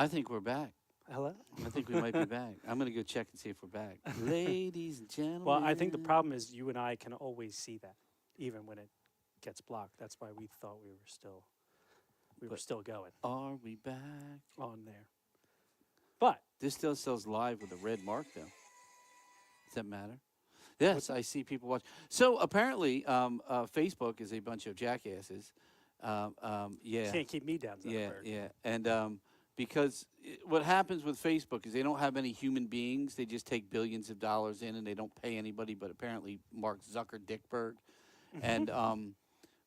I think we're back. Hello? I think we might be back. I'm going to go check and see if we're back. Ladies and gentlemen. Well, I think the problem is you and I can always see that, even when it gets blocked. That's why we thought we were still going Are we back? on there. But This still sells live with a red mark, though. Does that matter? Yes, I see people watch. So apparently, Facebook is a bunch of jackasses. Yeah. can't keep me down. Yeah, yeah. And because what happens with Facebook is they don't have any human beings. They just take billions of dollars in and they don't pay anybody but apparently Mark Zuckerberg. And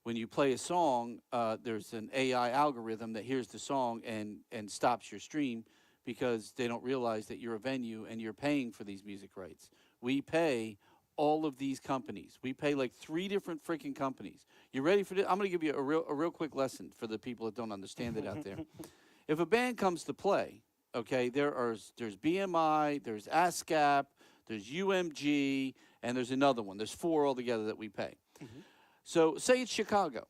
when you play a song, there's an AI algorithm that hears the song and stops your stream because they don't realize that you're a venue and you're paying for these music rights. We pay all of these companies. We pay like 3 different freaking companies. You ready for this? I'm going to give you a real quick lesson for the people that don't understand it out there. If a band comes to play, okay, there's BMI, there's ASCAP, there's UMG, and there's another one. There's 4 altogether that we pay. So say it's Chicago,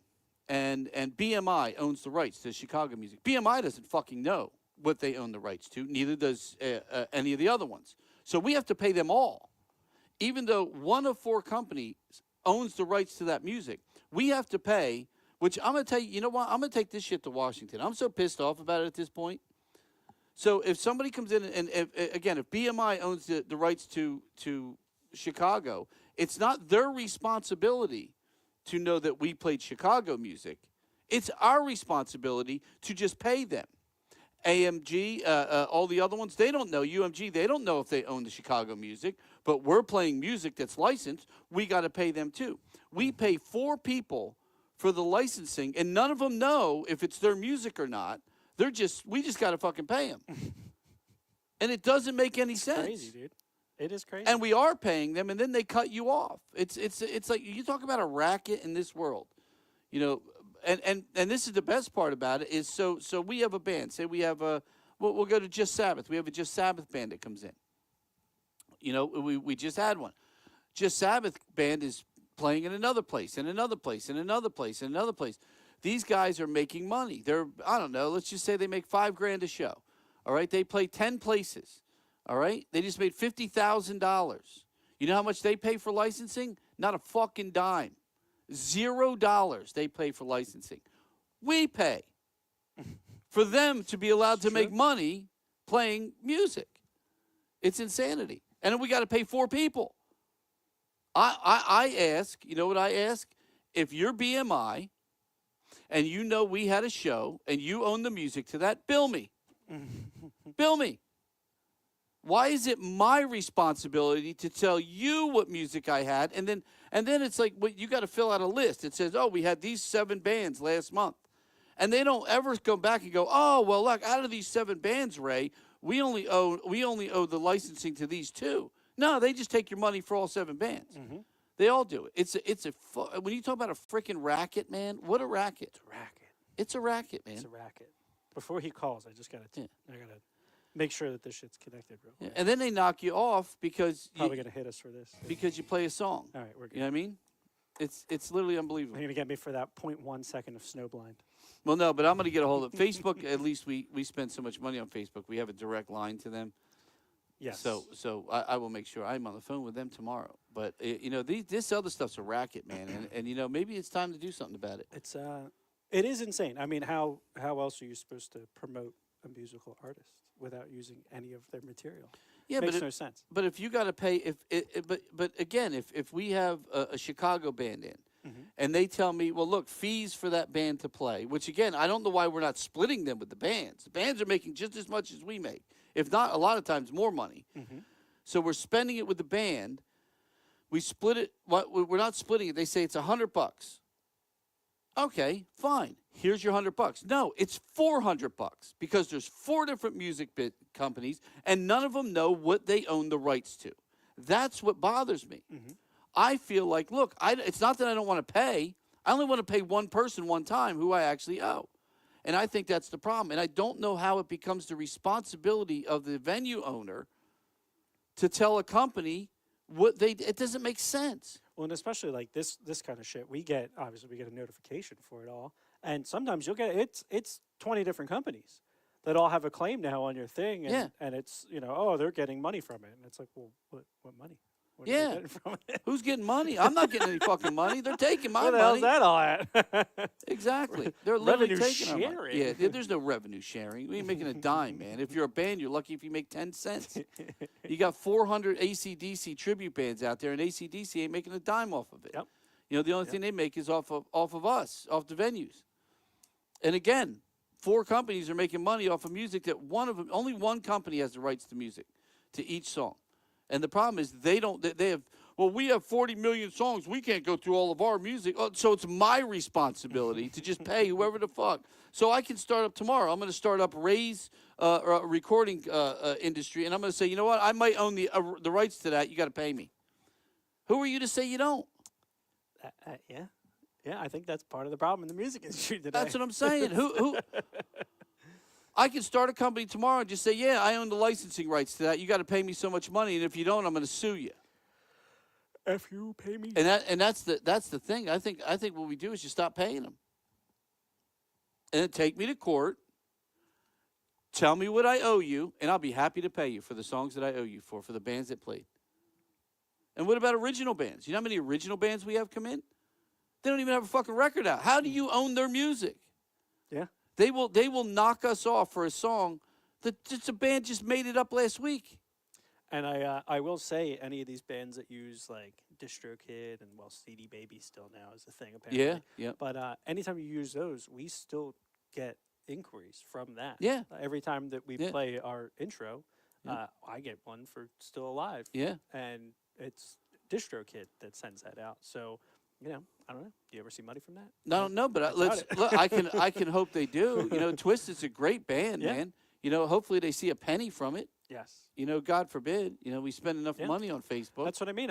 and BMI owns the rights to Chicago music. BMI doesn't fucking know what they own the rights to. Neither does any of the other ones. So we have to pay them all. Even though one of 4 companies owns the rights to that music, we have to pay, which I'm going to tell you, you know what? I'm going to take this shit to Washington. I'm so pissed off about it at this point. So if somebody comes in and again, if BMI owns the rights to Chicago, it's not their responsibility to know that we played Chicago music. It's our responsibility to just pay them. AMG, all the other ones, they don't know. UMG, they don't know if they own the Chicago music, but we're playing music that's licensed. We got to pay them too. We pay 4 people for the licensing, and none of them know if it's their music or not. We just got to fucking pay them. And it doesn't make any sense. Crazy, dude. It is crazy. And we are paying them, and then they cut you off. It's like you talk about a racket in this world, you know. And this is the best part about it is so we have a band. Say we have we'll go to Just Sabbath. We have a Just Sabbath band that comes in. You know, we just had one. Just Sabbath band is playing in another place, and another place, and another place, and another place. These guys are making money. They're, I don't know, let's just say they make $5,000 a show. All right, they play 10 places. All right, they just made $50,000. You know how much they pay for licensing? Not a fucking dime. $0 they pay for licensing. We pay for them to be allowed to make money playing music. It's insanity. And then we got to pay 4 people. I ask, you know what I ask? If you're BMI and you know we had a show and you own the music to that, bill me. Bill me. Why is it my responsibility to tell you what music I had? And then it's like, well, you got to fill out a list. It says, oh, we had these 7 bands last month. And they don't ever come back and go, oh, well, look, out of these 7 bands, Ray, we only owe the licensing to these 2. No, they just take your money for all 7 bands. They all do it. When you talk about a freaking racket, man, what a racket. It's a racket. It's a racket, man. It's a racket. Before he calls, I just got to make sure that this shit's connected real quick. And then they knock you off because probably going to hit us for this. Because you play a song. All right, we're good. You know what I mean? It's literally unbelievable. They're going to get me for that 0.1 second of snowblind. Well, no, but I'm going to get a hold of Facebook. At least we spend so much money on Facebook. We have a direct line to them. Yes. So I will make sure I'm on the phone with them tomorrow. But, you know, this other stuff's a racket, man. And, you know, maybe it's time to do something about it. It is insane. I mean, how else are you supposed to promote a musical artist without using any of their material? Yeah, makes no sense. But if you got to pay, but again, if we have a Chicago band in, and they tell me, well, look, fees for that band to play, which again, I don't know why we're not splitting them with the bands. The bands are making just as much as we make, if not a lot of times more money. So we're spending it with the band. We split it. We're not splitting it. They say it's $100. Okay, fine. Here's your $100. No, it's $400 because there's 4 different music companies and none of them know what they own the rights to. That's what bothers me. I feel like, look, it's not that I don't want to pay. I only want to pay one person one time who I actually owe. And I think that's the problem. And I don't know how it becomes the responsibility of the venue owner to tell a company it doesn't make sense. Well, and especially like this kind of shit, obviously we get a notification for it all. And sometimes you'll get, it's 20 different companies that all have a claim now on your thing, and, Yeah. and it's, oh, they're getting money from it. And it's like, well, what money? What are Yeah. they getting from it? Who's getting money? I'm not getting any fucking money. They're taking my Where the hell's money. that all at? Exactly. They're literally Revenue taking our money. sharing. Yeah, there's no revenue sharing. We ain't making a dime, man. If you're a band, you're lucky if you make 10 cents. You got 400 AC/DC tribute bands out there, and AC/DC ain't making a dime off of it. Yep. The only thing they make is off of us, off the venues. And again, 4 companies are making money off of music that only one company has the rights to music, to each song. And the problem is they have, well, we have 40 million songs. We can't go through all of our music. Oh, so it's my responsibility to just pay whoever the fuck. So I can start up tomorrow. I'm going to start up Ray's recording industry, and I'm going to say, you know what? I might own the rights to that. You got to pay me. Who are you to say you don't? Yeah. Yeah, I think that's part of the problem in the music industry today. That's what I'm saying. Who? I can start a company tomorrow and just say, yeah, I own the licensing rights to that. You got to pay me so much money, and if you don't, I'm going to sue you. If you pay me. And that's the thing. I think what we do is just stop paying them, and then take me to court. Tell me what I owe you, and I'll be happy to pay you for the songs that I owe you for the bands that played. And what about original bands? You know how many original bands we have come in? They don't even have a fucking record out. How do you own their music? Yeah. They will knock us off for a song that just a band just made it up last week. And I will say, any of these bands that use like DistroKid and CD Baby still now is a thing apparently. Yeah, yeah. But anytime you use those, we still get inquiries from that. Yeah. Every time that we play our intro, I get one for Still Alive. Yeah. And it's DistroKid that sends that out. So, I don't know. Do you ever see money from that? I don't know, but look, I can hope they do. Twisted's a great band, man. Hopefully they see a penny from it. Yes. God forbid, we spend enough money on Facebook. That's what I mean.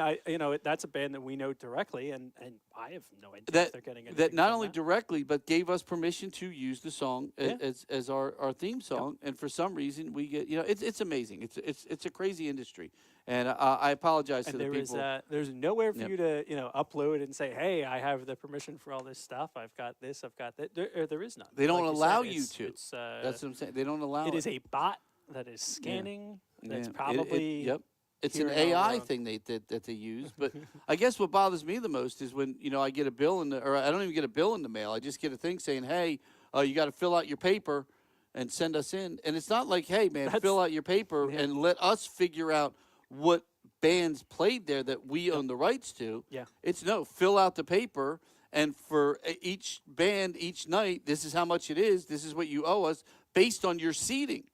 That's a band that we know directly, and I have no idea if they're getting anything that not from only that. directly, but gave us permission to use the song as our theme song. And for some reason, we get it's amazing. It's a crazy industry, and I apologize to the people. There's nowhere for you to upload and say, hey, I have the permission for all this stuff. I've got this. I've got that. There is none. They don't Like allow said, you to. That's what I'm saying. They don't allow it. It is a bot that is scanning. That's Yeah. probably Yep. It's an hearing AI our, thing that they use. But I guess what bothers me the most is when I get a bill or I don't even get a bill in the mail. I just get a thing saying, hey, you got to fill out your paper and send us in. And it's not like, hey, man, fill out your paper and let us figure out what bands played there that we own the rights to. Yeah. It's no, fill out the paper. And for each band, each night, this is how much it is. This is what you owe us based on your seating.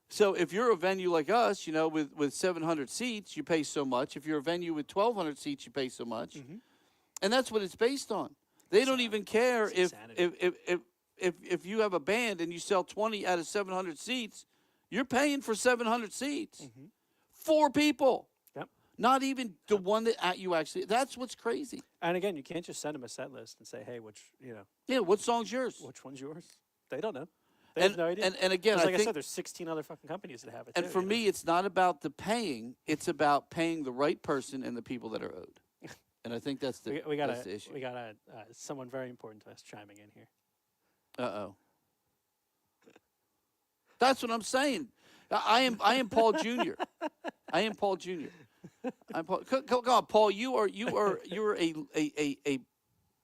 So if you're a venue like us, with 700 seats, you pay so much. If you're a venue with 1,200 seats, you pay so much. Mm-hmm. And that's what it's based on. They don't even care if you have a band and you sell 20 out of 700 seats, you're paying for 700 seats. Mm-hmm. 4 people. Yep. Not even the one that you actually, that's what's crazy. And again, you can't just send them a set list and say, hey, Yeah, what song's yours? which one's yours? They don't know. They have no idea. And again, like I think, said, there's 16 other fucking companies that have it. and too, for me, it's not about the paying. It's about paying the right person and the people that are owed. And I think that's the, that's the issue. We got someone very important to us chiming in here. Uh-oh. That's what I'm saying. I am Paul Jr. I am Paul Jr. I'm Paul. Come on, Paul. You're a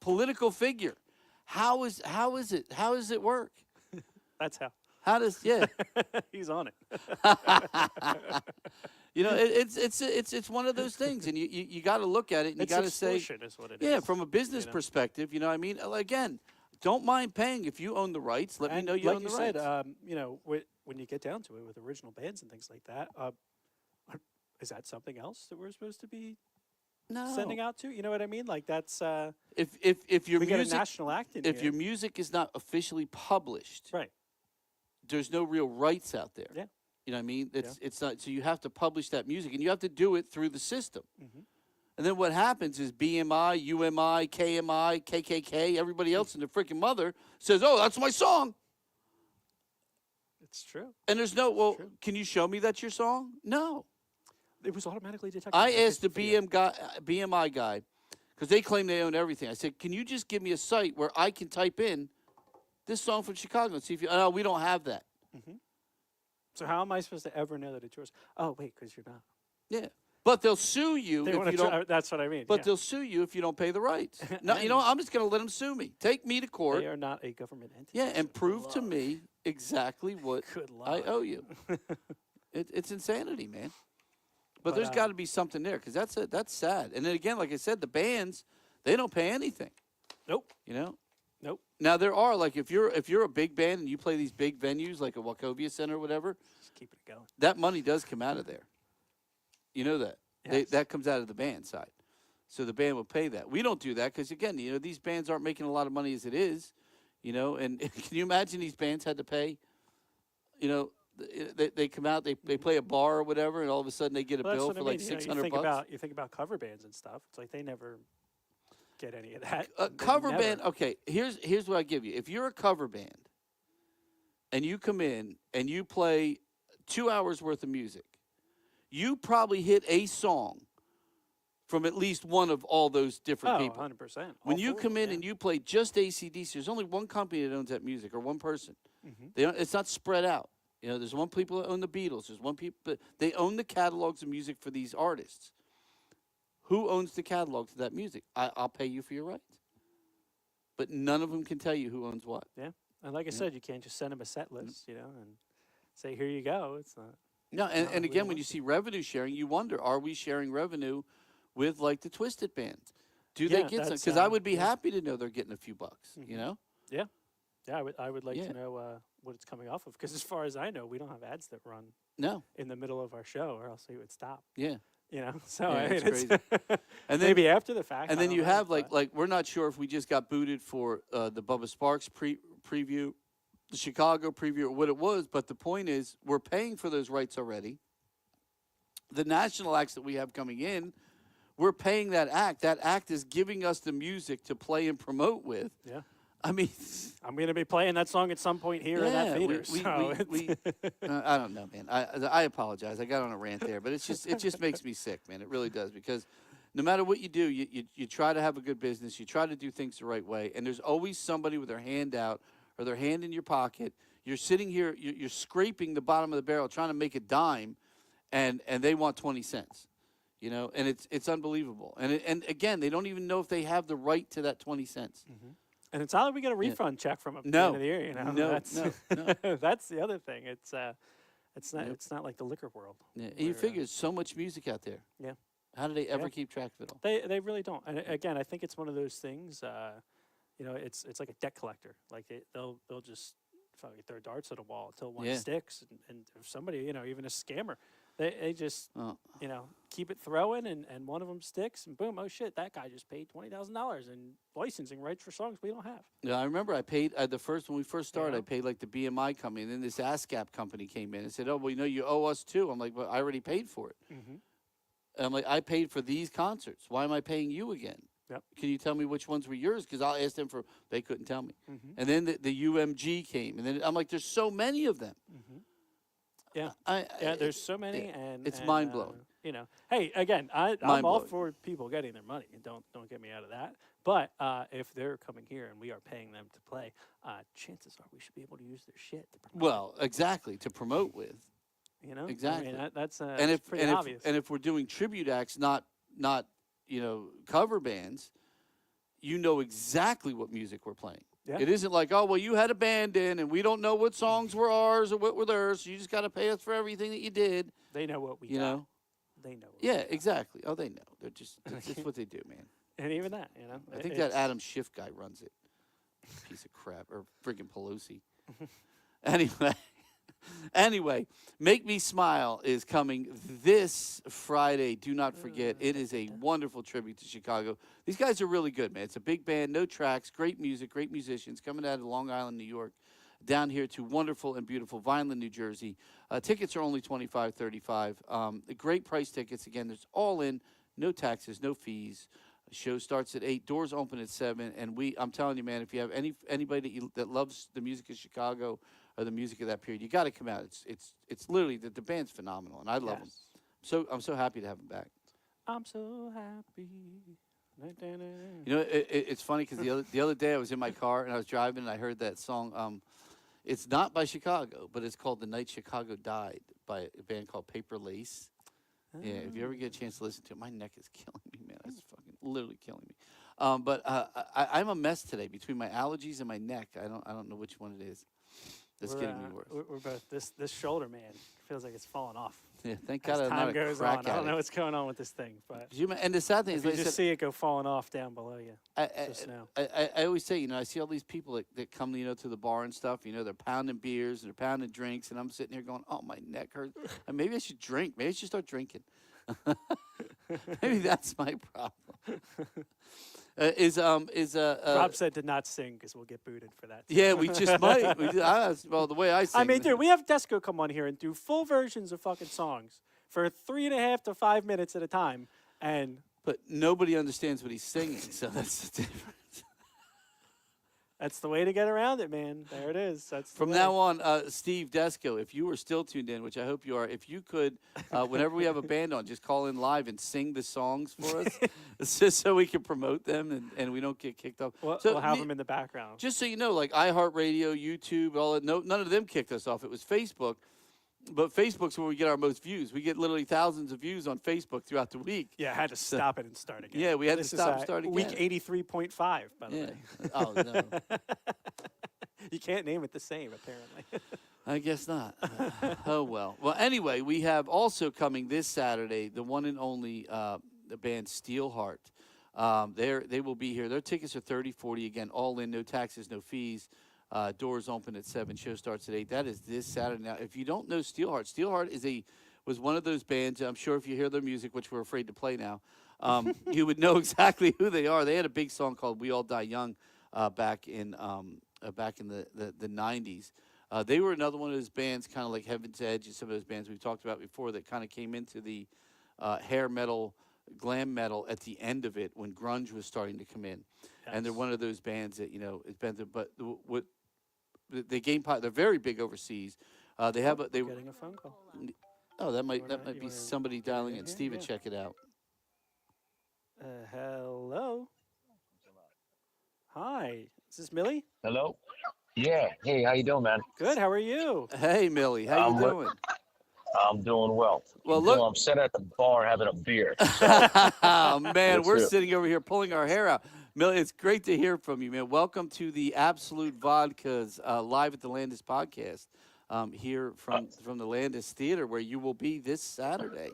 political figure. How is it? How does it work? That's how. How does He's on it. It's one of those things, and you got to look at it, and you got to say, is what it is. yeah, from a business perspective, I mean, again, don't mind paying if you own the rights. Let me know you own the rights. When you get down to it with original bands and things like that, is that something else that we're supposed to be sending out to? You know what I mean? Like that's if your we get music a national act in if here. your music is not officially published, right, there's no real rights out there. Yeah. You know what I mean? It's not. So you have to publish that music, and you have to do it through the system. Mm-hmm. And then what happens is BMI, UMI, KMI, KKK, everybody else and their freaking mother says, "Oh, that's my song." It's true. And there's no. Well, can you show me that's your song? No. It was automatically detected. I asked the BMI guy, because they claim they own everything. I said, "Can you just give me a site where I can type in this song from Chicago and see if you?" Oh, we don't have that. So how am I supposed to ever know that it's yours? Oh, wait, because you're not. Yeah. But they'll sue you They if wanna you don't. that's what I mean. But yeah. they'll sue you if you don't pay the rights. No, you know what? I'm just going to let them sue me. Take me to court. They are not a government entity. Yeah, and so prove good to luck. me exactly what Good I luck. owe you. It's insanity, man. But But, there's got to be something there because that's sad. And then again, like I said, the bands, they don't pay anything. Nope. You know. Nope. Now there are, like, if you're a big band and you play these big venues like a Wachovia Center or whatever, Just keep it going. that money does come out of there. You know that. Yes. That comes out of the band side. So the band will pay that. We don't do that because, again, you know, these bands aren't making a lot of money as it is, you know. And can you imagine these bands had to pay, you know, they come out, they play a bar or whatever, and all of a sudden they get a Well, that's bill what for I like mean. You know, $600. you think about cover bands and stuff. It's like they never get any of that. A They cover never. band, okay, here's what I give you. If you're a cover band and you come in and you play 2 hours worth of music, you probably hit a song from at least one of all those different people. 100%. When you come in and you play just AC/DC, there's only one company that owns that music, or one person. It's not spread out. You know, there's one people that own the Beatles. There's one people, but they own the catalogs of music for these artists. Who owns the catalog to that music? I'll pay you for your rights. But none of them can tell you who owns what. Yeah. And like I said, you can't just send them a set list, you know, and say, here you go. It's not. No, and we don't again, when want you to. see revenue sharing, you wonder, are we sharing revenue with, like, the Twisted Band? Do they Yeah, get some? that's, Because I would be yeah. happy to know they're getting a few bucks, you know? Yeah. Yeah, I would like Yeah. to know what it's coming off of. Because as far as I know, we don't have ads that run No. in the middle of our show, or else we would stop. Yeah. You know, so Yeah, I mean, it's crazy. And then, maybe after the fact. and I then don't you know, have, but- like we're not sure if we just got booted for the Bubba Sparks preview, the Chicago preview, or what it was. But the point is, we're paying for those rights already. The national acts that we have coming in, we're paying that act. That act is giving us the music to play and promote with. Yeah. I mean, I'm going to be playing that song at some point here in that theater. I don't know, man. I apologize. I got on a rant there, but it just makes me sick, man. It really does, because no matter what you do, you try to have a good business. You try to do things the right way, and there's always somebody with their hand out or their hand in your pocket. You're sitting here, you're scraping the bottom of the barrel trying to make a dime, and they want 20 cents. You know, and it's unbelievable. And again, they don't even know if they have the right to that 20 cents. And it's not like we get a refund check from them at the No. end of the year, you know. No, that's, no. that's the other thing. It's not like the liquor world. Yeah, you where, figure there's so much music out there. Yeah. How do they ever Yeah. keep track of it all? They really don't. And again, I think it's one of those things. You know, it's like a debt collector. Like they'll just fucking throw darts at a wall until one Yeah. sticks. And if somebody, you know, even a scammer, they just Oh. you know, keep it throwing, and one of them sticks, and boom, oh shit, that guy just paid $20,000 in licensing rights for songs we don't have. Yeah, I remember I paid when we first started. Yeah. I paid like the BMI company, and then this ASCAP company came in and said, "Oh, well, you know, you owe us too." I'm like, "Well, I already paid for it." And I'm like, "I paid for these concerts. Why am I paying you again? Yep. Can you tell me which ones were yours? Because I'll ask them for." They couldn't tell me. And then the UMG came, and then I'm like, "There's so many of them." Yeah. Yeah, There's so many, and it's and, mind-blowing. You know, hey, again, I'm all Mind-blowing. for people getting their money. Don't get me out of that. But if they're coming here and we are paying them to play, chances are we should be able to use their shit. To promote, Well, exactly, to promote with. you know, exactly. I mean, that's And that's pretty obvious. if we're doing tribute acts, not you know, cover bands, you know exactly what music we're playing. Yeah. It isn't like, oh, well, you had a band in and we don't know what songs were ours or what were theirs, so you just got to pay us for everything that you did. They know what we You got. know? They know. What Yeah, we got. exactly. Oh, they know. They're just it's what they do, man. And even that, you know, I think that Adam Schiff guy runs it. Piece of crap, or friggin' Pelosi. Anyway, Make Me Smile is coming this Friday. Do not forget, it is a wonderful tribute to Chicago. These guys are really good, man. It's a big band, no tracks, great music, great musicians coming out of Long Island, New York, down here to wonderful and beautiful Vineland, New Jersey. Tickets are only $25, $35. Great price tickets. Again, there's all in, no taxes, no fees. The show starts at 8, doors open at 7, and I'm telling you, man, if you have anybody that loves the music of Chicago or the music of that period, you got to come out. It's literally the band's phenomenal, and I love them. So I'm so happy to have them back. I'm so happy. You know, it's funny because the other day I was in my car and I was driving and I heard that song. It's not by Chicago, but it's called "The Night Chicago Died" by a band called Paper Lace. Yeah, if you ever get a chance to listen to it, my neck is killing me, man. It's fucking literally killing me. But I'm a mess today between my allergies and my neck. I don't know which one it is. That's getting me worse. We're both this shoulder, man, feels like it's falling off. Yeah, thank As God I'm not time a goes crack on, I don't know addict. what's going on with this thing, but And the sad thing if is, you like I just said, see it go falling off down below you, I, it's just snow. I always say, I see all these people that come, to the bar and stuff. They're pounding beers and they're pounding drinks, and I'm sitting here going, "Oh, my neck hurts. Maybe I should drink. Maybe I should start drinking." Maybe that's my problem. Rob said to not sing because we'll get booted for that. Yeah, we just might. Well, the way I sing. I mean, dude, we have Desco come on here and do full versions of fucking songs for 3.5 to 5 minutes at a time, and But nobody understands what he's singing, so that's the difference. that's the way to get around it, man. There it is. That's the From way. now on, Steve Desco, if you are still tuned in, which I hope you are, if you could, whenever we have a band on, just call in live and sing the songs for us, it's just so we can promote them and we don't get kicked off. So We'll have them in the background. just so you know, like iHeartRadio, YouTube, all that, none of them kicked us off. It was Facebook. But Facebook's where we get our most views. We get literally thousands of views on Facebook throughout the week. Yeah, I had to stop it and start again. Yeah, we had to This is, stop and start again. Week 83.5, by the Yeah. way. Oh, no. You can't name it the same, apparently. I guess not. Oh, well. Well, anyway, we have also coming this Saturday the one and only the band STEELHEART. They will be here. Their tickets are $30-$40. Again, all in, no taxes, no fees. Doors open at 7. Show starts at 8. That is this Saturday. Now, if you don't know STEELHEART, STEELHEART was one of those bands. I'm sure if you hear their music, which we're afraid to play now, you would know exactly who they are. They had a big song called "We All Die Young" back in the 90s. They were another one of those bands, kind of like Heaven's Edge and some of those bands we've talked about before, that kind of came into the hair metal, glam metal at the end of it when grunge was starting to come in. Yes. And they're one of those bands that it's been through. But what they gain, they're very big overseas. They have Getting a phone call. Oh, that might You be wanna somebody dialing in. here? Steven, Yeah. check it out. Hello. Hi. Is this Millie? Hello? Yeah. Hey, how you doing, man? Good. How are you? Hey, Millie, how you what- doing? I'm doing well. Well, look. I'm sitting at the bar having a beer. Oh, man, That's we're it. sitting over here pulling our hair out. Millie, it's great to hear from you, man. Welcome to the Absolute Vodkas live at the Landis podcast here from the Landis Theater, where you will be this Saturday.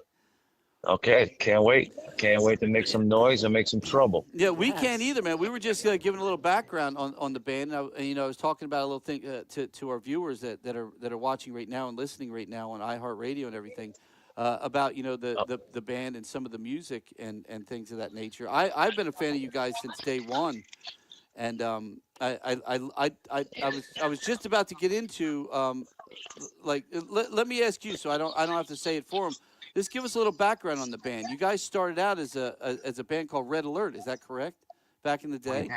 Okay, can't wait. Can't wait to make some noise and make some trouble. Yeah, we Yes. can't either, man. We were just giving a little background on the band. And I was talking about a little thing to our viewers that are watching right now and listening right now on iHeartRadio and everything about the band and some of the music and things of that nature. I've been a fan of you guys since day one, and I was just about to get into let me ask you, so I don't have to say it for him. Just give us a little background on the band. You guys started out as a band called Red Alert. Is that correct? Back in the day.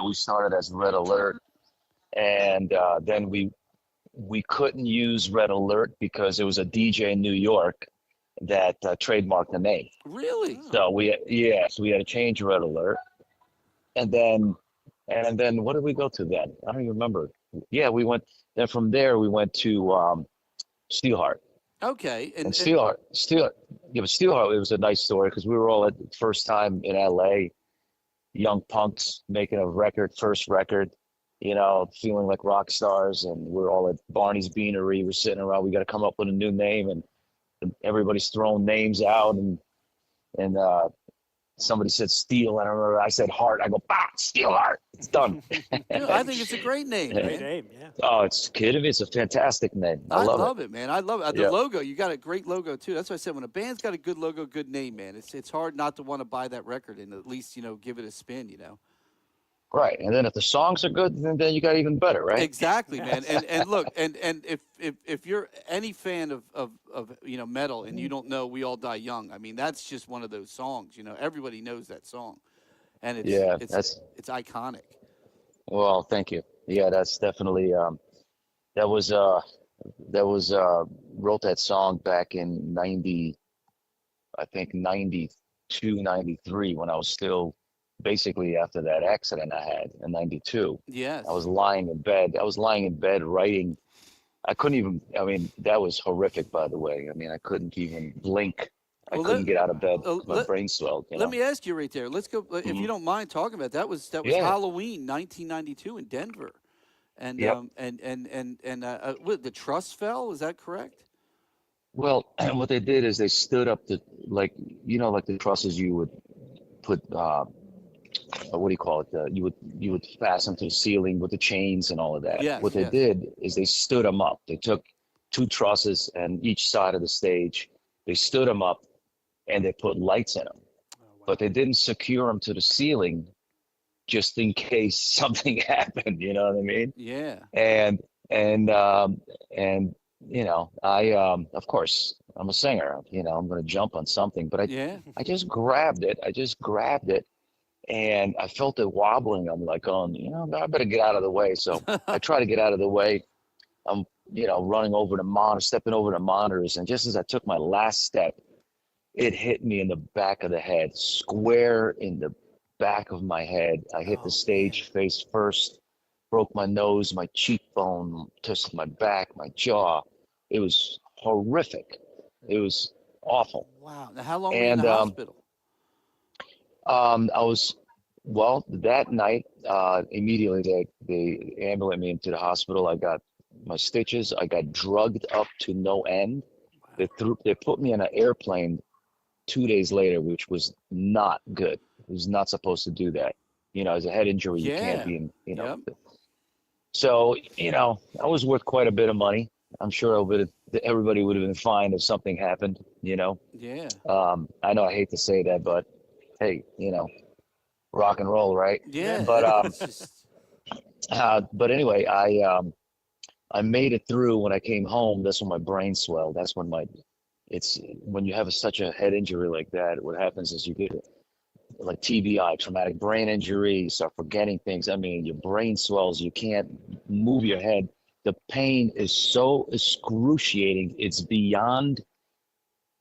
We started as Red Alert, and then we couldn't use Red Alert because it was a DJ in New York that trademarked the name. Really? So we had to change Red Alert, and then what did we go to then? I don't even remember. Yeah, we went. Then from there we went to SteelHeart. Okay. And Steelheart, but Steelheart, it was a nice story because we were all at the first time in LA, young punks making a first record, feeling like rock stars. And we're all at Barney's Beanery. We're sitting around, we got to come up with a new name, and everybody's throwing names out. And somebody said Steel, and I remember I said Heart. I go, Steelheart. It's done. Dude, I think it's a great name, Great man. name, yeah. Oh, it's kidding me. It's a fantastic name. I love love it, man. I love it. The Yeah. logo, you got a great logo too. That's why I said when a band's got a good logo, good name, man, it's hard not to want to buy that record and at least give it a spin. Right. And then if the songs are good, then you got even better, right? Exactly, man. And look, and if you're any fan of metal and you don't know "We All Die Young," I mean that's just one of those songs. Everybody knows that song, and it's iconic. Well, thank you. Yeah, that's definitely that was wrote that song back in 92, 93 when I was still basically after that accident I had in '92. Yes. I was lying in bed. I was lying in bed writing. I couldn't even, I mean, that was horrific, by the way. I mean, I couldn't even blink. I Well, couldn't get out of bed. Wow. My let brain swelled, let me ask you right there. Let's go, if you Mhm. don't mind talking about that was Yeah. Halloween 1992 in Denver, and Yep. what, the truss fell. Is that correct? Well, what they did is they stood up the, like, like the trusses you would put, what do you call it? You would fasten to the ceiling with the chains and all of that. Yes. What they Yes. did is they stood them up. They took two trusses and each side of the stage. They stood them up and they put lights in them, Oh, but wow. they didn't secure them to the ceiling just in case something happened. You know what I mean? Yeah. And and and I of course I'm a singer. I'm going to jump on something, but I Yeah. I just grabbed it. I just grabbed it and I felt it wobbling. I'm like, oh, I better get out of the way. So I try to get out of the way. I'm, running over the monitor, stepping over the monitors, and just as I took my last step, it hit me in the back of the head, square in the back of my head. I hit the Oh man. stage face first, broke my nose, my cheekbone, twisted my back, my jaw. It was horrific. It was awful. Wow. Now, how long were you in the And hospital? I was, well, that night, immediately they ambulated me into the hospital. I got my stitches. I got drugged up to no end. Wow. They put me on an airplane 2 days later, which was not good. It was not supposed to do that. As a head injury, you can't Yeah. be in, Yep. So, I was worth quite a bit of money. I'm sure everybody would have been fine if something happened. Yeah. I know I hate to say that, but hey, rock and roll, right? Yeah. But That's just. anyway, I made it through. When I came home, that's when my brain swelled. That's when it's when you have such a head injury like that, what happens is you get like TBI, traumatic brain injury, you start forgetting things. I mean, your brain swells, you can't move your head. The pain is so excruciating. It's beyond,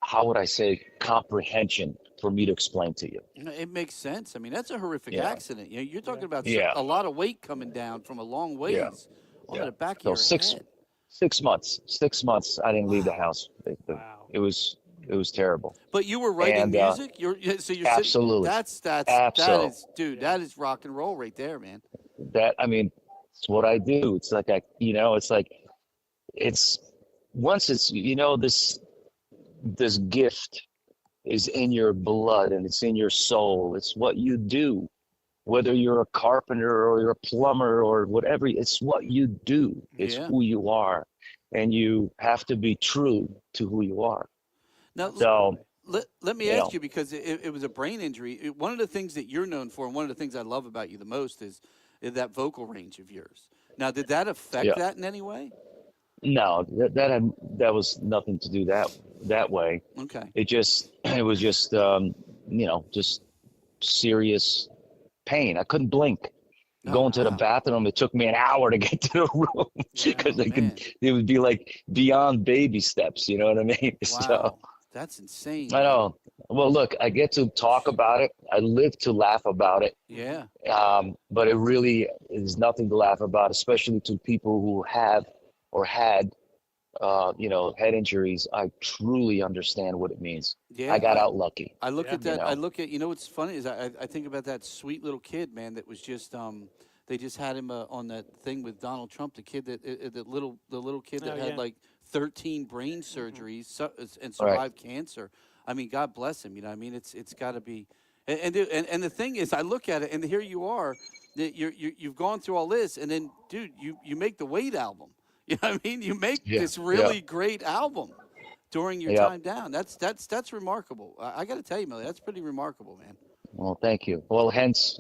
how would I say, comprehension for me to explain to you. It makes sense. I mean, that's a horrific Yeah. accident. You're Yeah. talking about Yeah. a lot of weight coming down from a long Yeah. ways onto Yeah. the back of So your head. 6 months, 6 months, I didn't leave the Wow. house. Wow. It was terrible. But you were writing And music. So you're sitting. absolutely, That absolutely. is, dude. Yeah. That is rock and roll right there, man. I mean, it's what I do. It's like it's like it's once it's this gift is in your blood and it's in your soul. It's what you do, whether you're a carpenter or you're a plumber or whatever. It's what you do. It's Yeah. who you are, and you have to be true to who you are. Now, So, Absolutely. let me you ask know, you, because it was a brain injury. One of the things that you're known for, and one of the things I love about you the most, is that vocal range of yours. Now, did that affect yeah. that in any way? No, that was nothing to do that way. Okay. It was just serious pain. I couldn't blink. Oh, Going to the wow. bathroom, it took me an hour to get to the room Yeah. because Oh, man. it would be like beyond baby steps. You know what I mean? So Wow. That's insane, I man. know. Well, look, I get to talk about it. I live to laugh about it. Yeah. But it really is nothing to laugh about, especially to people who have or had, head injuries. I truly understand what it means. I Yeah. got out lucky, I look Yeah. at you that. I know. look at. You know what's funny is I think about that sweet little kid, man. That was just they just had him on that thing with Donald Trump. The kid the little kid Oh that had yeah. like 13 brain Hmm. surgeries and All right. survived cancer. I mean, God bless him. You know, I mean, it's got to be. And the thing is, I look at it, and here you are. You've gone through all this, and then, dude, you make the Wait album. You know what I mean? You make Yeah. this Yeah. really great album during your Yeah. time down. That's remarkable. I got to tell you, Millie, that's pretty remarkable, man. Well, thank you. Well, hence,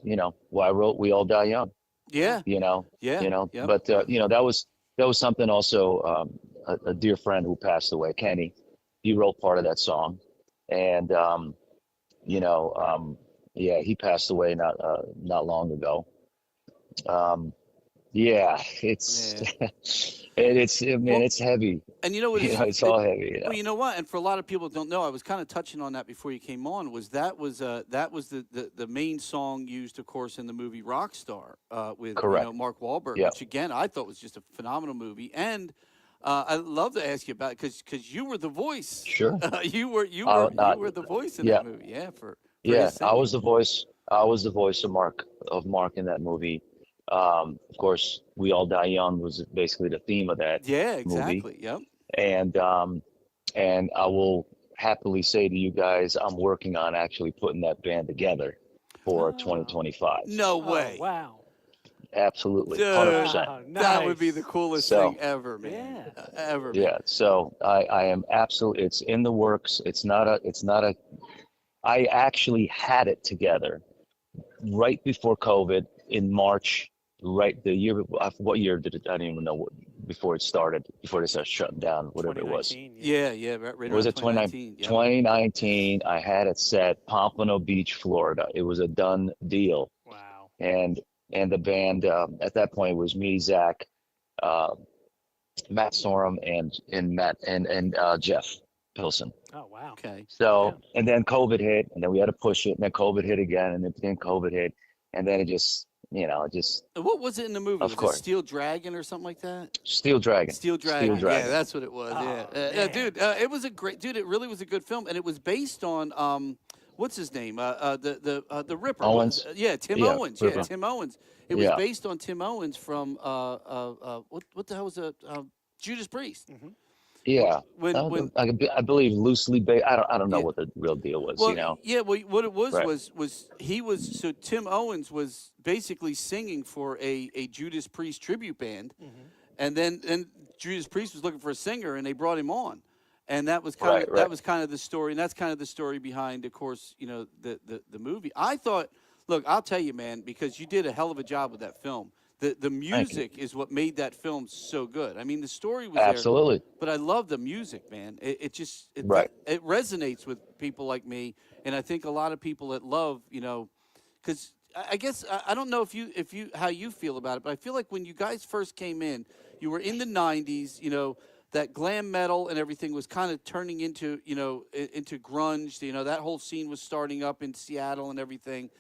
why I wrote "We All Die Young." Yeah. Yeah, You know, yeah, yep. But that was something also. A dear friend who passed away, Kenny, he wrote part of that song, and you know, yeah, he passed away not long ago. Um, Yeah, it's Yeah. and it's man, Well, it's heavy. and you know what? It's all heavy. Well, you know what? And for a lot of people that don't know, I was kind of touching on that before you came on. That was the main song used, of course, in the movie Rockstar with Correct. Mark Wahlberg, Yeah. which again I thought was just a phenomenal movie. And I'd love to ask you about because you were the voice. Sure. You were the voice in Yeah. that movie. Yeah, for Yeah. his I was singing. the voice. I was the voice of Mark in that movie. Of course, We All Die Young was basically the theme of that Yeah, movie, exactly. Yep. and I will happily say to you guys, I'm working on actually putting that band together for Oh. 2025. No Oh, way. wow. Absolutely, Dude, 100%. Wow, that would be the nice. coolest thing So ever, man. Yeah. Ever, man. yeah, so I am absolutely. It's in the works. It's not a. I actually had it together right before COVID in March, right the year. What year did it? I don't even know before it started. Before they started shutting down, whatever it was. 2019, yeah. Yeah, yeah, right Was around it 2019. Yep. 2019? I had it set Pompano Beach, Florida. It was a done deal, Wow. and the band at that point was me, Zach, uh, Matt Sorum, and Matt and Jeff Pilson. Oh, wow. Okay. Yeah. So, and then COVID hit, and then we had to push it, and then COVID hit again, and then COVID hit, and then it just, it just, What was it in the movie? of Was it course, Steel Dragon or something like that? Steel Dragon, Steel Steel Dragon. Yeah, Dragon. Nice. that's what it was. Yeah, Oh, dude, man. it was a great dude. It really was a good film, and it was based on what's his name? The Ripper. Owens, Yeah, Tim yeah, Owens. Yeah, Ripper, Tim Owens. It was yeah, based on Tim Owens from what the hell was it? Judas Priest. Hmm. yeah. When I believe loosely based. I don't know yeah. what the real deal was, Well, yeah. Well, what it was Right, he was so Tim Owens was basically singing for a Judas Priest tribute band, Hmm. and then Judas Priest was looking for a singer, and they brought him on, and right, right. that was kind of the story, and that's kind of the story behind, of course, the movie. I thought, look, I'll tell you, man, because you did a hell of a job with that film. The Thank you. music is what made that film so good. I mean, the story was there, Absolutely. but I love the music, man. It just Right. it resonates with people like me, and I think a lot of people that love, because I guess I don't know if you how you feel about it, but I feel like when you guys first came in, you were in the '90s, that glam metal and everything was kind of turning into into grunge. That whole scene was starting up in Seattle and everything.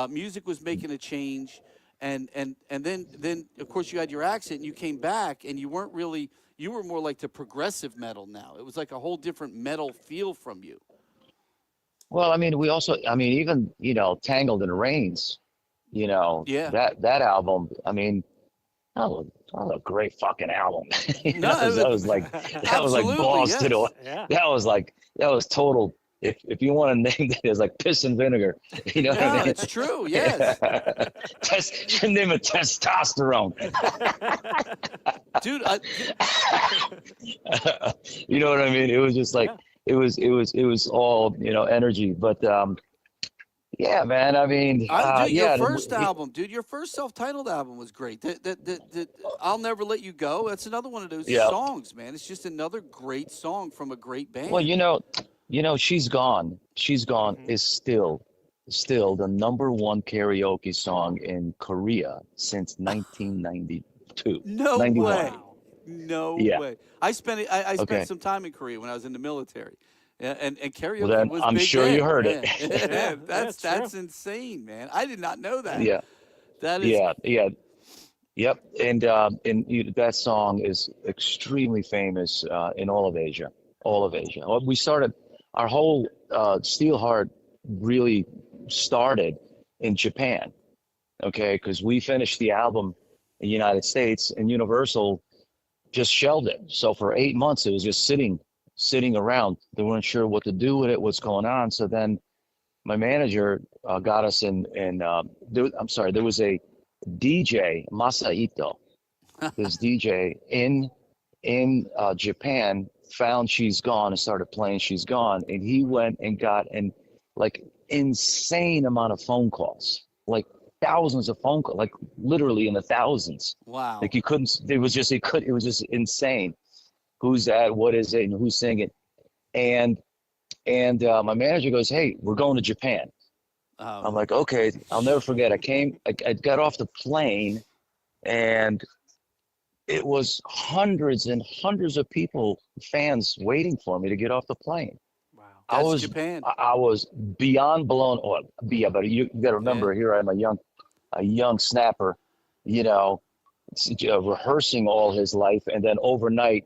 Music was making a change. And then of course you had your accent and you came back and you were more like the progressive metal now. It was like a whole different metal feel from you. Well, I mean, even, Tangled in Reigns, Yeah. that album, I mean, that was a great fucking album. No, That was like absolutely, balls to the, yes. Yeah. that was total. If you want to name it as like piss and vinegar, you know what No, I mean? it's true. Yes. Name it testosterone. Dude, You know what I mean? It was just like Yeah. it was all, energy. But yeah, man. I mean, dude, your yeah, first album, dude, your first self-titled album was great. I'll Never Let You Go. That's another one of those yeah. songs, man. It's just another great song from a great Well, band. She's Gone. She's Gone Hmm. is still the number one karaoke song in Korea since 1992, No 91. way. Wow. No Yeah. way. I spent Okay. some time in Korea when I was in the military. And Well, karaoke then was I'm big sure you then. heard it. Yeah, That's that's true. insane, man. I did not know that. Yeah. Yeah, That is yeah, yeah. Yep. That song is extremely famous in all of Asia. All of Asia. Well, we started our whole Steelheart really started in Japan. Okay, because we finished the album in the United States, and Universal just shelved it. So for 8 months, it was just sitting around. They weren't sure what to do with it, what's going on. So then my manager got us I'm sorry, there was a DJ, Masaito, this DJ in Japan found She's Gone and started playing She's Gone, and he went and got an like insane amount of phone calls, like thousands of phone calls, like literally in the thousands. wow. Like you couldn't. It was just insane. Who's that? What is it? And who's singing? And my manager goes, "Hey, we're going to Japan." I'm Oh, like, "Okay." I'll never forget. I got off the plane and it was hundreds and hundreds of people, fans, waiting for me to get off the plane. Wow. I That's was Japan. I was beyond blown away. Yeah, but you got to remember, Yeah. here I am, a young snapper, you know, rehearsing all his life, and then overnight,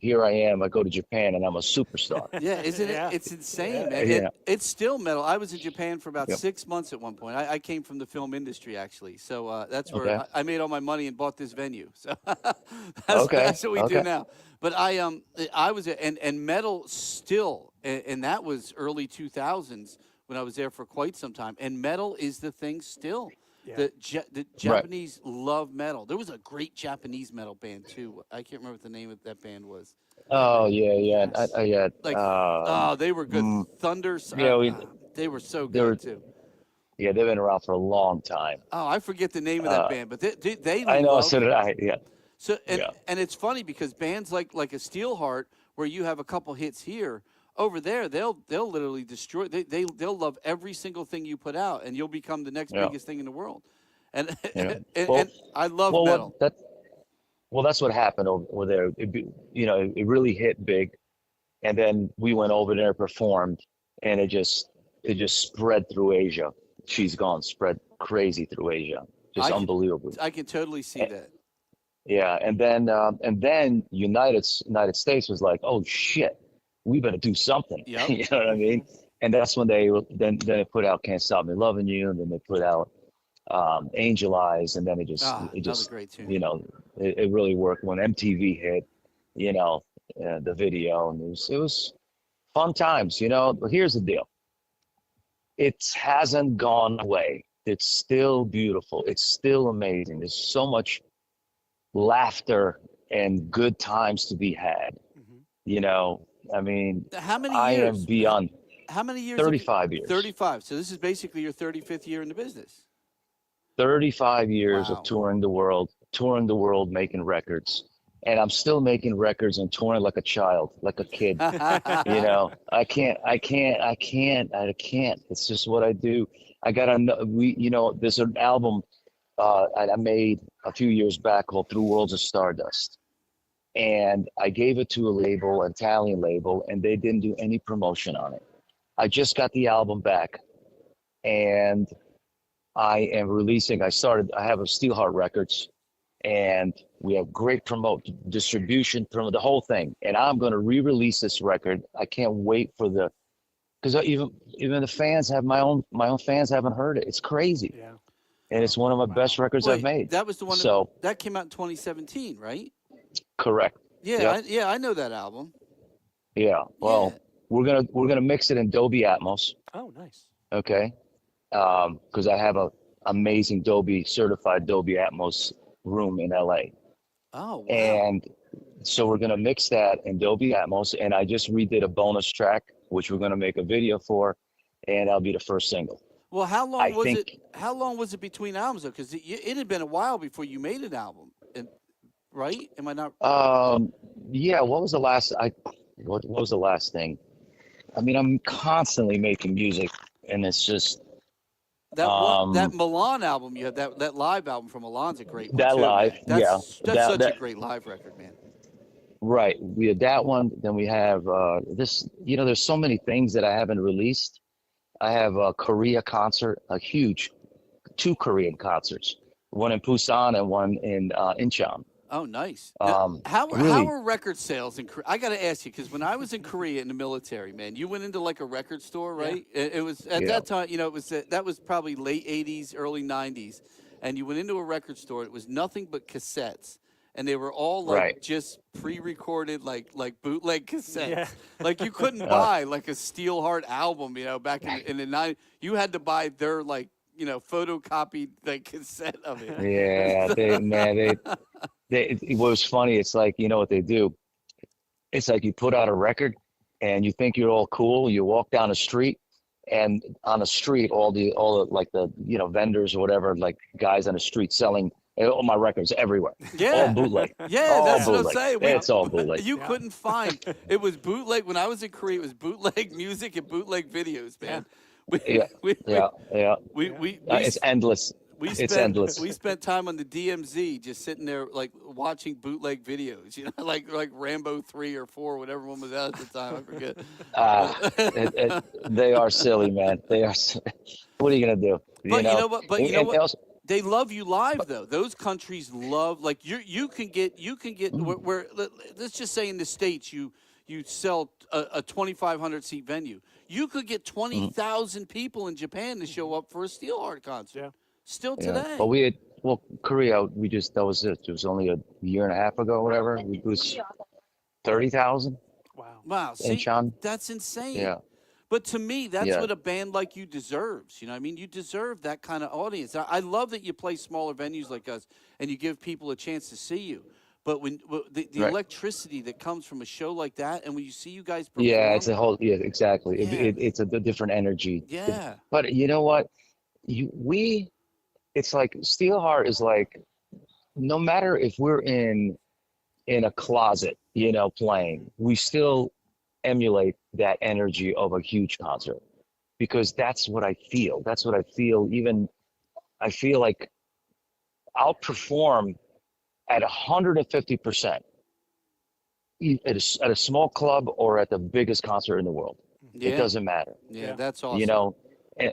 here I am. I go to Japan, and I'm a superstar. Yeah, isn't Yeah. it? It's insane, man. Yeah. It's still metal. I was in Japan for about Yep. 6 months at one point. I came from the film industry, actually. So that's where Okay. I made all my money and bought this venue. So Okay. that's what we do Okay. now. But I was, and metal still, and that was early 2000s when I was there for quite some time. And metal is the thing still. Yeah. The Japanese love metal. There was a great Japanese metal band, too. I can't remember what the name of that band was. Oh yeah, yeah, Yes. yeah. Like, oh, they were good. Thunder. Yeah, they were so they were- good too. yeah. They've been around for a long time. Oh, I forget the name of that band, but they I know. love- So did I. Yeah. So and Yeah. and it's funny because bands like a Steelheart, where you have a couple hits here, over there they'll literally destroy. They'll love every single thing you put out, and you'll become the next Yeah. biggest thing in the world. And Yeah. and, Well- and I love Well, metal. that's what happened over there. It really hit big, and then we went over there, performed, and it just spread through Asia. She's gone, spread crazy through Asia, just I can- unbelievable. I can totally see that. Yeah, and then United States was like, oh shit, we better do something. Yep. You know what I mean? And that's when they put out Can't Stop Me Loving You, and then they put out Angel Eyes, and then it Another just great tune. it really worked when MTV hit, the video, and it was fun times. But here's the deal: it hasn't gone away. It's still beautiful. It's still amazing. There's so much laughter and good times to be had. Mhm. I mean, How many I years? am beyond How many years? have you- 35 years. 35. So this is basically your 35th year in the business. 35 years Wow. of touring the world, making records. And I'm still making records and touring like a child, like a kid. I can't. It's just what I do. There's an album I made a few years back called Through Worlds of Stardust. And I gave it to an Italian label, and they didn't do any promotion on it. I just got the album back, and I am releasing. I have a Steelheart Records, and we have great distribution, the whole thing. And I'm going to re-release this record. I can't wait because even the fans my own fans haven't heard it. It's crazy, Yeah. and it's one of my best records I've Wait, made. that was the one So that came out in 2017, right? correct. Yeah, Yep. I know that album. Yeah. Well, Yeah. we're gonna mix it in Dolby Atmos. Oh, nice. Okay. Because I have a amazing certified Dolby Atmos room in LA. Oh, wow. And so we're going to mix that in Dolby Atmos. And I just redid a bonus track, which we're going to make a video for, and that'll be the first single. Well, how long I was think- it? How long was it between albums though? Because it had been a while before you made an album, right? Am I not? Yeah. What was the last? What was the last thing? I mean, I'm constantly making music, and it's just That Milan album you had, that live album from Milan's a great one. That too, live, man. That's, yeah. That's such a That- great live record, man. right. We had that one. Then we have this. There's so many things that I haven't released. I have a Korea concert, two Korean concerts, one in Busan and one in Incheon. Oh, nice. Now, how really- are record sales in Korea? I got to ask you, because when I was in Korea in the military, man, you went into like a record store, right? It was at Yeah. that time, that was probably late 80s, early 90s. And you went into a record store, it was nothing but cassettes. And they were all like Right. just pre-recorded, like bootleg cassettes. Yeah. Like you couldn't buy like a Steelheart album, back in the 90s. You had to buy their photocopied like cassette of it. Yeah, what was funny, it's like, what they do? It's like you put out a record and you think you're all cool. You walk down the street, and on the street, all the like the vendors or whatever, like guys on the street selling all my records everywhere. Yeah. All bootleg. Yeah, all that's what I'm bootleg. saying. It's all bootleg. You Yeah. couldn't find. It was bootleg. When I was in Korea, it was bootleg music and bootleg videos, man. Yeah. We, Yeah. we, It's endless. It's endless. we spent time on the DMZ just sitting there like watching bootleg videos, you know, like Rambo 3 or 4, whatever one was out at the time. I forget. They are silly, man. They are. What are you gonna do? But you know what? But you know And what? also, They love you live though. Those countries love like you can get where let's just say in the States you sell a 2,500 seat venue. You could get 20,000 people in Japan to show up for a Steelheart concert. Yeah. Still yeah. today. But we had, well, Korea, that was it. It was only a year and a half ago, whatever. It was 30,000 Wow. Wow, in see, Chan. that's insane. Yeah. But to me, that's Yeah. what a band like you deserves. You know what I mean? You deserve that kind of audience. I love that you play smaller venues like us and you give people a chance to see you. But when the Right. electricity that comes from a show like that, and when you see you guys perform, Yeah, it's a whole, yeah, exactly. Yeah. It's a different energy. yeah, But you know what? It's like Steelheart is like, no matter if we're in a closet, playing, we still emulate that energy of a huge concert because that's what I feel. That's what I feel. Even I feel like I'll perform at 150% at a small club or at the biggest concert in the world. yeah, It doesn't matter, yeah. Yeah. That's awesome.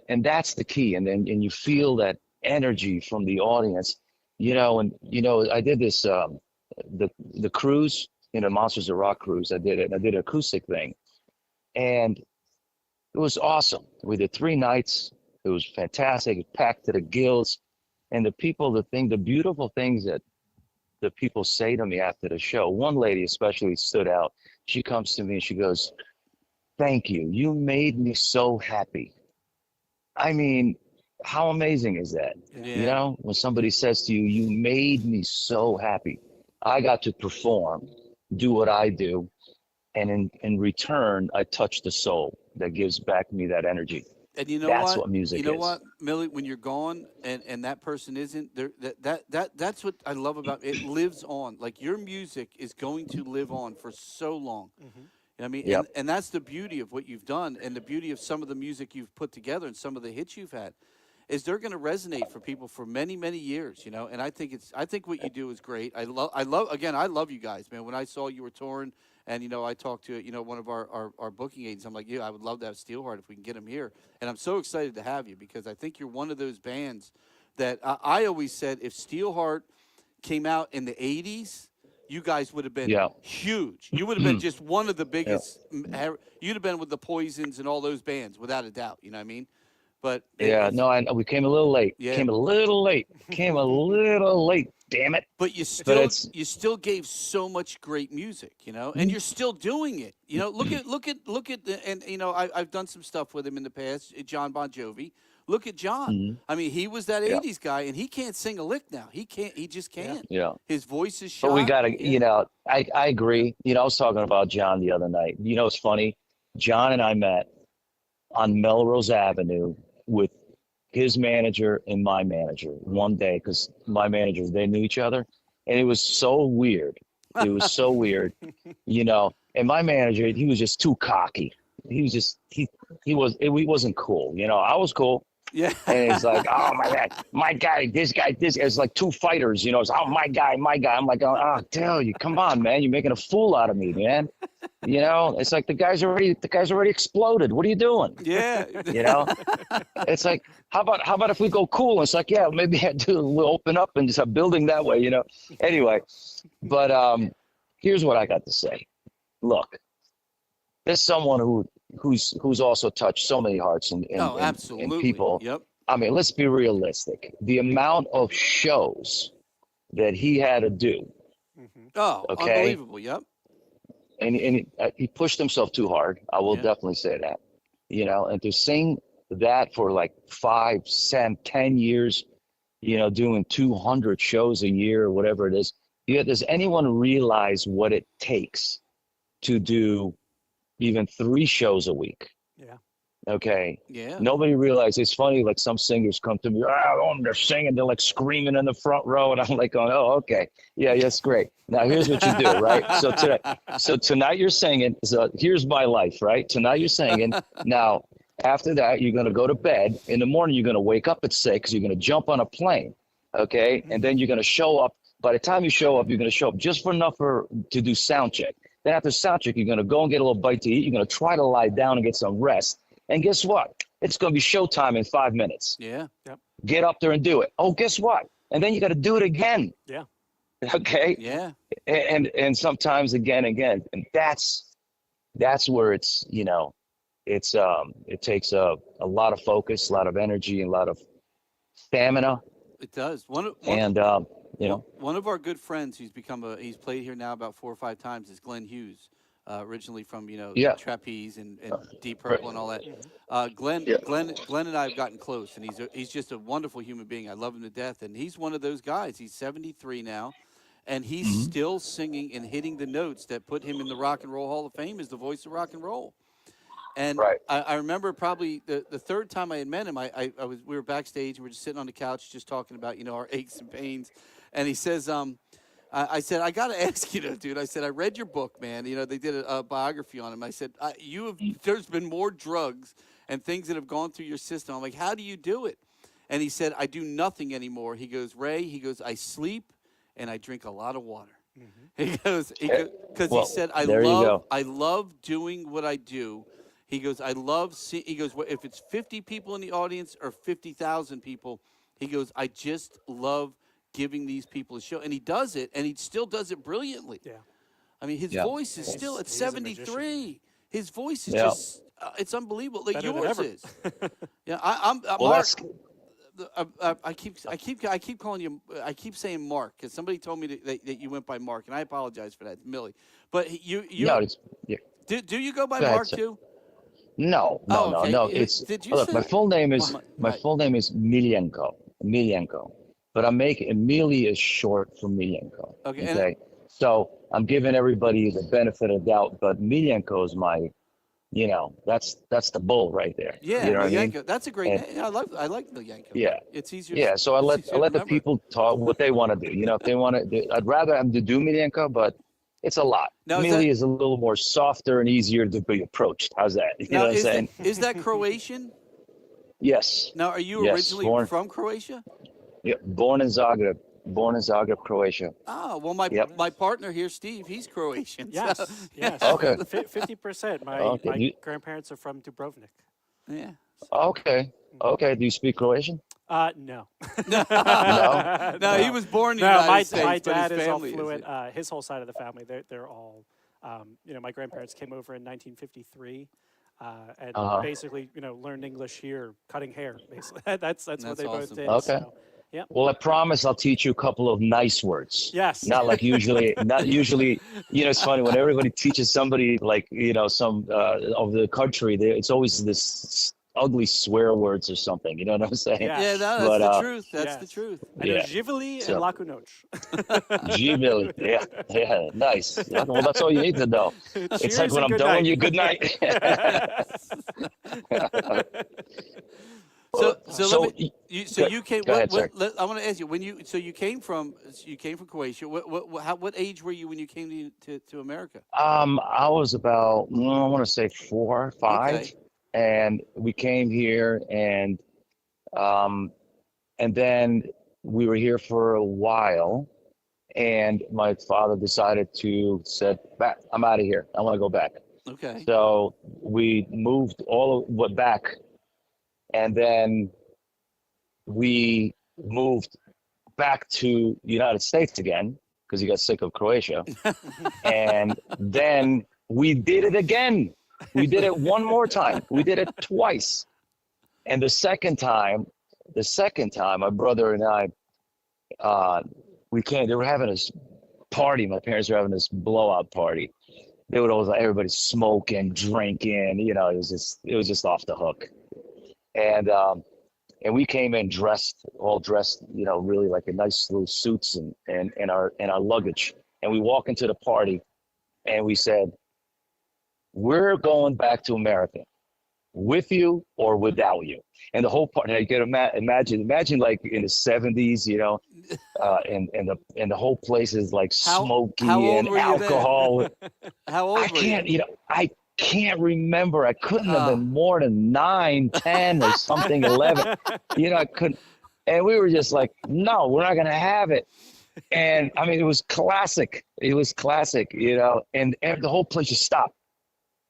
and that's the key. And then you feel that energy from the audience, I did this the cruise, Monsters of Rock cruise. I did it. I did an acoustic thing, and it was awesome. We did 3 nights. It was fantastic. It packed to the gills, and the beautiful things that the people say to me after the show. One lady especially stood out. She comes to me and she goes, "Thank you. You made me so happy." I mean, how amazing is that? Yeah. When somebody says to you, "You made me so happy." I got to perform, do what I do, and in return, I touch the soul that gives back me that energy. And you know That's what? what music You know is. what, Millie? When you're gone and that person isn't there, that's what I love about it. It lives on. Like your music is going to live on for so long. You know what I mean? Yep. And that's the beauty of what you've done, and the beauty of some of the music you've put together, and some of the hits you've had, is they're going to resonate for people for many, many years. And I think what you do is great. I love you guys, man. When I saw you were touring. And, I talked to, one of our booking agents. I'm like, yeah, I would love to have Steelheart if we can get him here. And I'm so excited to have you because I think you're one of those bands that I always said if Steelheart came out in the 80s, you guys would have been Yeah. huge. You would have been just one of the biggest. Yeah. You'd have been with the Poisons and all those bands, without a doubt. You know what I mean? But Yeah, no, we came a little late. Yeah. Came a little late. Damn it. But you it's- still gave so much great music, and you're still doing it. Look at the, and I've done some stuff with him in the past. John Bon Jovi. Look at John. I mean, he was that Yeah. 80s guy, and he can't sing a lick now. He can't. He just can't. Yeah. His voice is shot. But we got to, Yeah. I agree. I was talking about John the other night. It's funny. John and I met on Melrose Avenue with his manager and my manager one day because my managers, they knew each other. And it was so weird. It was so weird, And my manager, he was just too cocky. He was just, he wasn't cool. I was cool. Yeah. And it's like, oh my God, my guy, this guy, this. It's like 2 fighters, It's oh my guy. I'm like, oh, tell you, come on, man, you're making a fool out of me, man. It's like the guy's already exploded. What are you doing? Yeah. It's like, how about if we go cool? It's like, yeah, maybe we'll open up and just have building that way, Anyway, but here's what I got to say. Look, there's someone who's also touched so many hearts and absolutely. people. Yep. I mean, let's be realistic. The amount of shows that he had to do, Oh, Okay. unbelievable. Yep. and he pushed himself too hard. I will Yeah. definitely say that. And to sing that for like 5, 7, 10 years, doing 200 shows a year or whatever it is. Does anyone realize what it takes to do even 3 shows a week? Yeah. Okay. Yeah. Nobody realizes. It's funny, like some singers come to me, they're singing, they're like screaming in the front row, and I'm like going, oh, okay. Yeah, that's great. Now here's what you do, right? So tonight you're singing. So here's my life, right? Tonight you're singing. Now, After that, you're going to go to bed. In the morning, you're going to wake up at 6. You're going to jump on a plane, okay? And then you're going to show up. By the time you show up, you're going to show up just for enough to do sound check. Then after sound check, you're going to go and get a little bite to eat. You're going to try to lie down and get some rest. And guess what? It's going to be showtime in 5 minutes. Yeah. Yep. Get up there and do it. Oh, guess what? And then you got to do it again. Yeah. Okay. Yeah. And sometimes again, and that's where it's, you know, it's it takes a lot of focus, a lot of energy, and a lot of stamina. It does. And you know, one of our good friends who's he's played here now about 4 or 5 times is Glenn Hughes, originally from, you know, Trapeze and Deep Purple and all that. Glenn and I have gotten close, and he's just a wonderful human being. I love him to death, and he's one of those guys. He's 73 now, and he's still singing and hitting the notes that put him in the Rock and Roll Hall of Fame as the voice of rock and roll. And I remember probably the third time I had met him, we were backstage, and we were just sitting on the couch just talking about, you know, our aches and pains. And he says, I said, I got to ask you, though, dude. I said, I read your book, man. You know, they did a biography on him. I said, there's been more drugs and things that have gone through your system. I'm like, how do you do it? And he said, I do nothing anymore. He goes, Ray, I sleep and I drink a lot of water. He goes, because he said, I love doing what I do. He goes, I love seeing, he goes, if it's 50 people in the audience or 50,000 people, he goes, I just love giving these people a show. And he does it, and he still does it brilliantly. Yeah. I mean, his voice is still at 73. His voice is just, it's unbelievable. Like yours is. Yeah, I'm Mark. I keep calling you, I keep saying Mark, because somebody told me that you went by Mark, and I apologize for that. It's Millie. But do you go by Mark too? No. Look, my full name is Miljenko, but I make Emily is short for Miljenko. Okay. So I'm giving everybody the benefit of doubt, but Miljenko is my, you know, that's the bull right there. Yeah, you know what I mean? That's a great name. I like Miljenko. Yeah, it's easier. Yeah, so I let the people talk what they want to do. You know, if they want to, I'd rather them to do Miljenko, but it's a lot. Millie is a little more softer and easier to be approached. How's that? You know what I'm saying? Is that Croatian? Yes. Now, are you originally from Croatia? Yeah, born in Zagreb, Croatia. Oh, well, my partner here, Steve, he's Croatian. Yes, so. yes. Okay. 50%. My grandparents are from Dubrovnik. Yeah. Okay. Okay. Do you speak Croatian? No. No, he was born in the United States. My dad is all fluent. His whole side of the family, they're all, you know, my grandparents came over in 1953. And basically, you know, learned English here, cutting hair. Basically, that's what they both did. Okay. So, yeah. Well, I promise I'll teach you a couple of nice words. Yes. Not like usually. Not usually. You know, it's funny when everybody teaches somebody like, you know, some of the country. It's always this ugly swear words or something. You know what I'm saying? Yeah, no, that's the truth. That's the truth. I know Živeli and Laku Noć. Živeli. Yeah, nice. Yeah, well, that's all you need to know. It's like when I'm done with you, good night. You came. Go ahead, I want to ask you you came from Croatia. What age were you when you came to America? I was about I want to say 4 or 5. Okay. And we came here, and then we were here for a while, and my father said, I'm out of here. I want to go back. Okay. So we moved back, and then we moved back to the United States again because he got sick of Croatia, and then we did it again. We did it one more time. We did it twice. And the second time, my brother and I, they were having this party. My parents were having this blowout party. They would always everybody smoking, drinking, you know, it was just off the hook. And we came in all dressed, you know, really like a nice little suits and our luggage. And we walk into the party and we said, we're going back to America, with you or without you. And the whole part, you can imagine like in the 70s, you know, and the whole place is like smoky and alcohol. How old were you? You know, can't remember. I couldn't have Ah. been more than 9, 10 or something, 11. You know, I couldn't. And we were just like, no, we're not going to have it. And I mean, it was classic. It was classic, you know, and the whole place just stopped,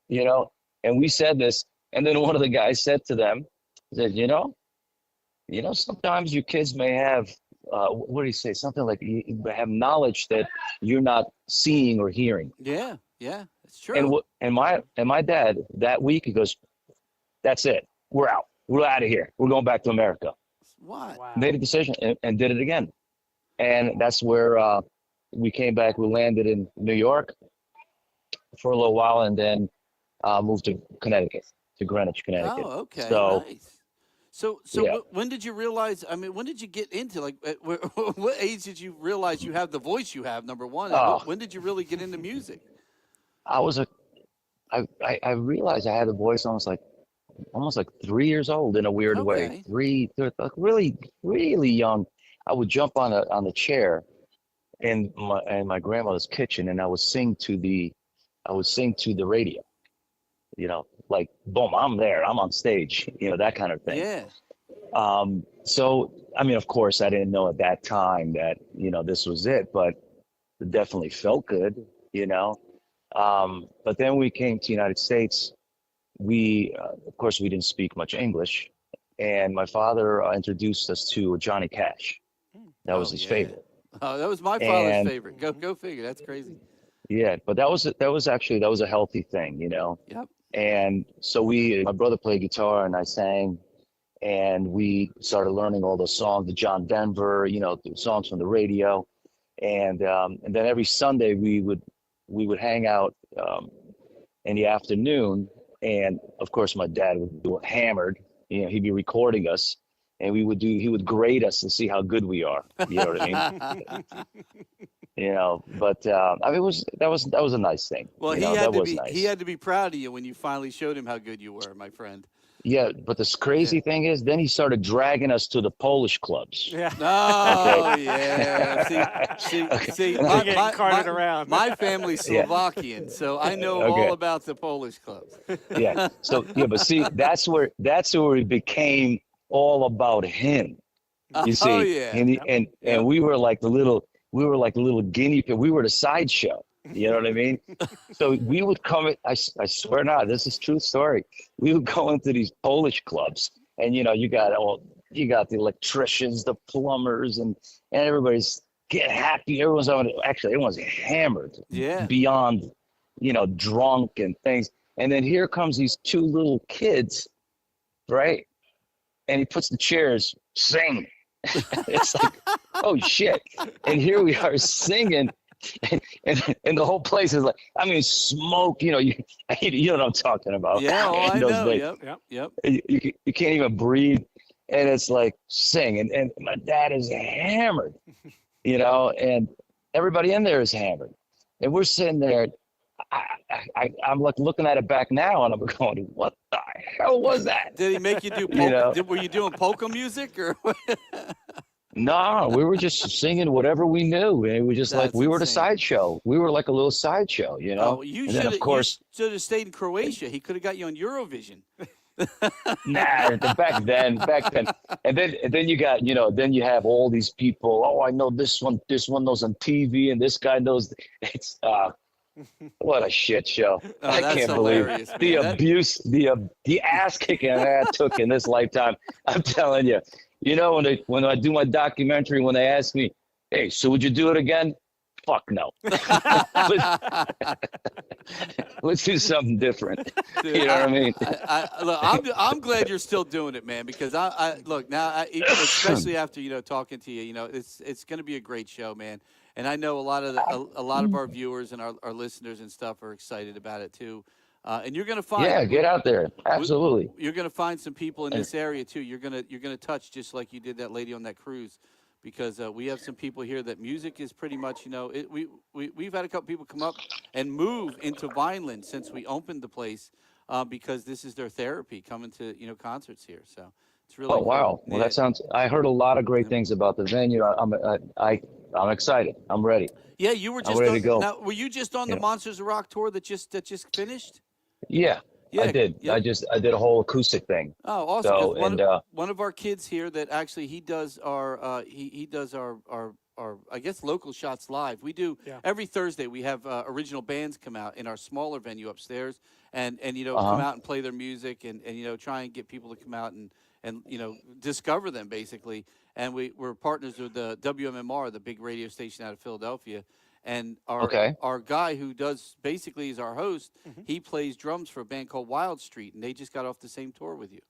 you know. And we said this, and then one of the guys said to them, he said, sometimes your kids may have, what do you say? Something like you have knowledge that you're not seeing or hearing. Yeah, it's true. And my dad that week, he goes, that's it. We're out. We're out of here. We're going back to America. What? Wow. Made a decision and did it again. And that's where we came back. We landed in New York for a little while, and then moved to Connecticut, to Greenwich, Connecticut. Oh, okay, So, nice. So yeah. when did you realize? I mean, when did you get into like? What age did you realize you have the voice you have? Number one. And Oh. when did you really get into music? I realized I had a voice almost like 3 years old in a weird way. Okay. Like really, really young. I would jump on the chair in my grandmother's kitchen, and I would sing to the radio. You know, like boom, I'm there, I'm on stage. You know, that kind of thing. Yeah. So I mean, of course, I didn't know at that time that this was it, but it definitely felt good. You know, but then we came to the United States. We, of course, we didn't speak much English, and my father introduced us to Johnny Cash. That was his favorite. Oh, that was my father's And- favorite. Go figure. That's crazy. Yeah, but that was a healthy thing, you know. Yep. And so my brother played guitar and I sang, and we started learning all those songs, the John Denver, the songs from the radio, and then every Sunday we would hang out in the afternoon, and of course my dad would be hammered, he'd be recording us, and he would grade us to see how good we are. You know what I mean? But I mean, that was a nice thing. Well, Nice. he had to be proud of you when you finally showed him how good you were, my friend. Yeah, but this crazy thing is, then he started dragging us to the Polish clubs. Yeah. Oh, yeah. See, We're getting carted around. My family's Slovakian, so I know Okay. all about the Polish clubs. Yeah. So but see, that's where it became all about him. You see, Oh, yeah. and we were like the little guinea pig. We were the sideshow. You know what I mean? So we would come. I swear not. This is true story. We would go into these Polish clubs, and you got the electricians, the plumbers, and everybody's getting happy. Everyone's hammered. Yeah. Beyond, drunk and things. And then here comes these two little kids, right? And he puts the chairs, sing. It's like, oh shit. And here we are singing, and the whole place is like, I mean, smoke, you know what I'm talking about. Yeah, I know. Like, Yep. you can't even breathe. And it's like, sing. And my dad is hammered, and everybody in there is hammered. And we're sitting there. I'm like looking at it back now, and I'm going, "What the hell was that?" Did he make you do? Were you doing polka music or? No, we were just singing whatever we knew, and it was just That's like we were the insane. sideshow. We were like a little sideshow, Oh, you And then, of course, should have stayed in Croatia. He could have got you on Eurovision. nah. Back then, and then you got, then you have all these people. Oh, I know this one knows on TV, and this guy knows. It's what a shit show. Oh, I that's can't hilarious, believe the man. That- abuse, the ass kicking I took in this lifetime. I'm telling you. When I do my documentary, when they ask me, "Hey, so would you do it again?" Fuck no. Let's do something different. Dude, You know what I mean? Look, I'm glad you're still doing it, man. Because I look now, especially after talking to you, it's going to be a great show, man. And I know a lot of our viewers and our listeners and stuff are excited about it too. And you're going to find Get out there. Absolutely. You're going to find some people in this area too. You're going to touch just like you did that lady on that cruise, because we have some people here that music is pretty much we've had a couple people come up and move into Vineland since we opened the place because this is their therapy, coming to concerts here. So it's really Oh wow. cool. Well, Yeah. that sounds. I heard a lot of great things about the venue. I'm excited. I'm ready. Yeah, you were just ready on, to go. Now, were you just on the Monsters of Rock tour that just finished? Yeah, I Yeah. did. Yep. I did a whole acoustic thing. Oh, awesome! Because So, and one of our kids here that actually he does our he does our I guess local shots live. We do Yeah. every Thursday. We have original bands come out in our smaller venue upstairs, and come uh-huh. out and play their music, and try and get people to come out and discover them basically. And we're partners with the WMMR, the big radio station out of Philadelphia, and Okay. our guy who does basically is our host. Hmm. He plays drums for a band called Wild Street, and they just got off the same tour with you.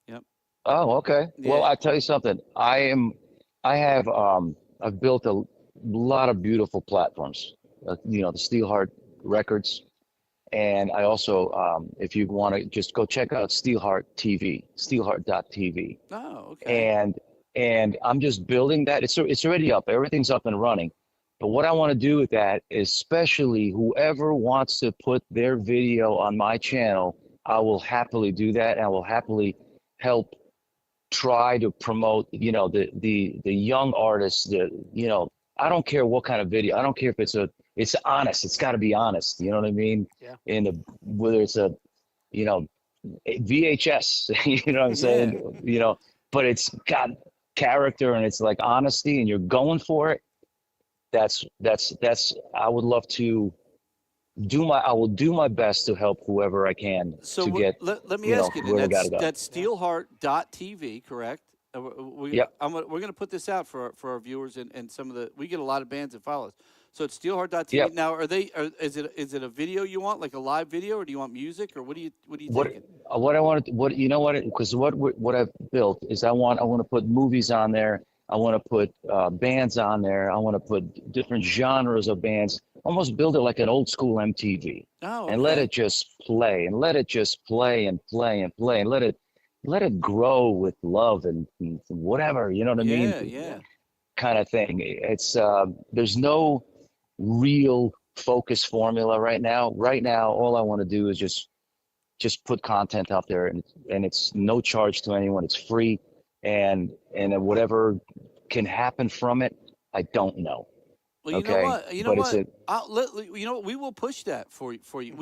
Yep. Oh, okay. Well, Yeah. I tell you something. I have I've built a lot of beautiful platforms. The Steelheart Records, and I also, if you want to just go check out Steelheart TV, steelheart.tv. Oh, okay. And I'm just building that. It's already up. Everything's up and running. But what I want to do with that, especially whoever wants to put their video on my channel, I will happily do that. I will happily help try to promote, the young artists. I don't care what kind of video. I don't care if it's honest. It's got to be honest. You know what I mean? Yeah. Whether it's a, you know, VHS, you know what I'm Yeah. saying? But it's got character and it's like honesty and you're going for it. That's I would love to I will do my best to help whoever I can So to get, let me ask you, then, where we gotta go. that's Yeah. steelheart.tv, correct? Yep. We're gonna put this out for our viewers and some of we get a lot of bands that follow us. So it's steelheart.tv. Yep. Now, is it a video you want, like a live video, or do you want music, or what are you What thinking? what I wanted, because what I've built is I want to put movies on there. I want to put bands on there. I want to put different genres of bands. Almost build it like an old school MTV, Oh, and let okay. it just play, and let it just play and play and play, and let it grow with love and whatever, you know what I mean? Yeah, yeah. Kind of thing. It's there's no real focus formula right now. Right now, all I want to do is just put content out there, and it's no charge to anyone. It's free, and whatever can happen from it, I don't know. Well, you know Okay, what? You know but it's what? a You know what? We will push that for you. For you.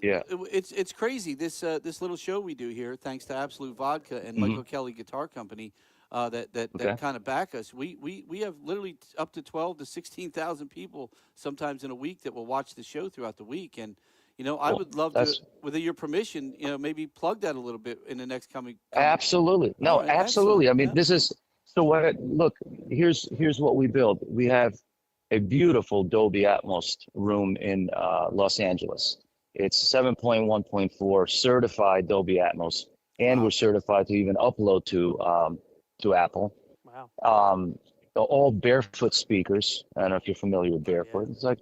yeah. It's crazy. This little show we do here, thanks to Absolute Vodka and Hmm. Michael Kelly Guitar Company, that Okay. kind of back us. We have literally up to 12 to 16,000 people sometimes in a week that will watch the show throughout the week. And I Well, would love to, that's with your permission, maybe plug that a little bit in the next coming. absolutely All no, right, excellent. absolutely. I mean, Yep. this is so. Look, here's what we build. We have a beautiful Dolby Atmos room in Los Angeles. It's 7.1.4 certified Dolby Atmos, and we're Wow. certified to even upload to Apple. Wow. All barefoot speakers. I don't know if you're familiar with Oh yeah. barefoot. It's like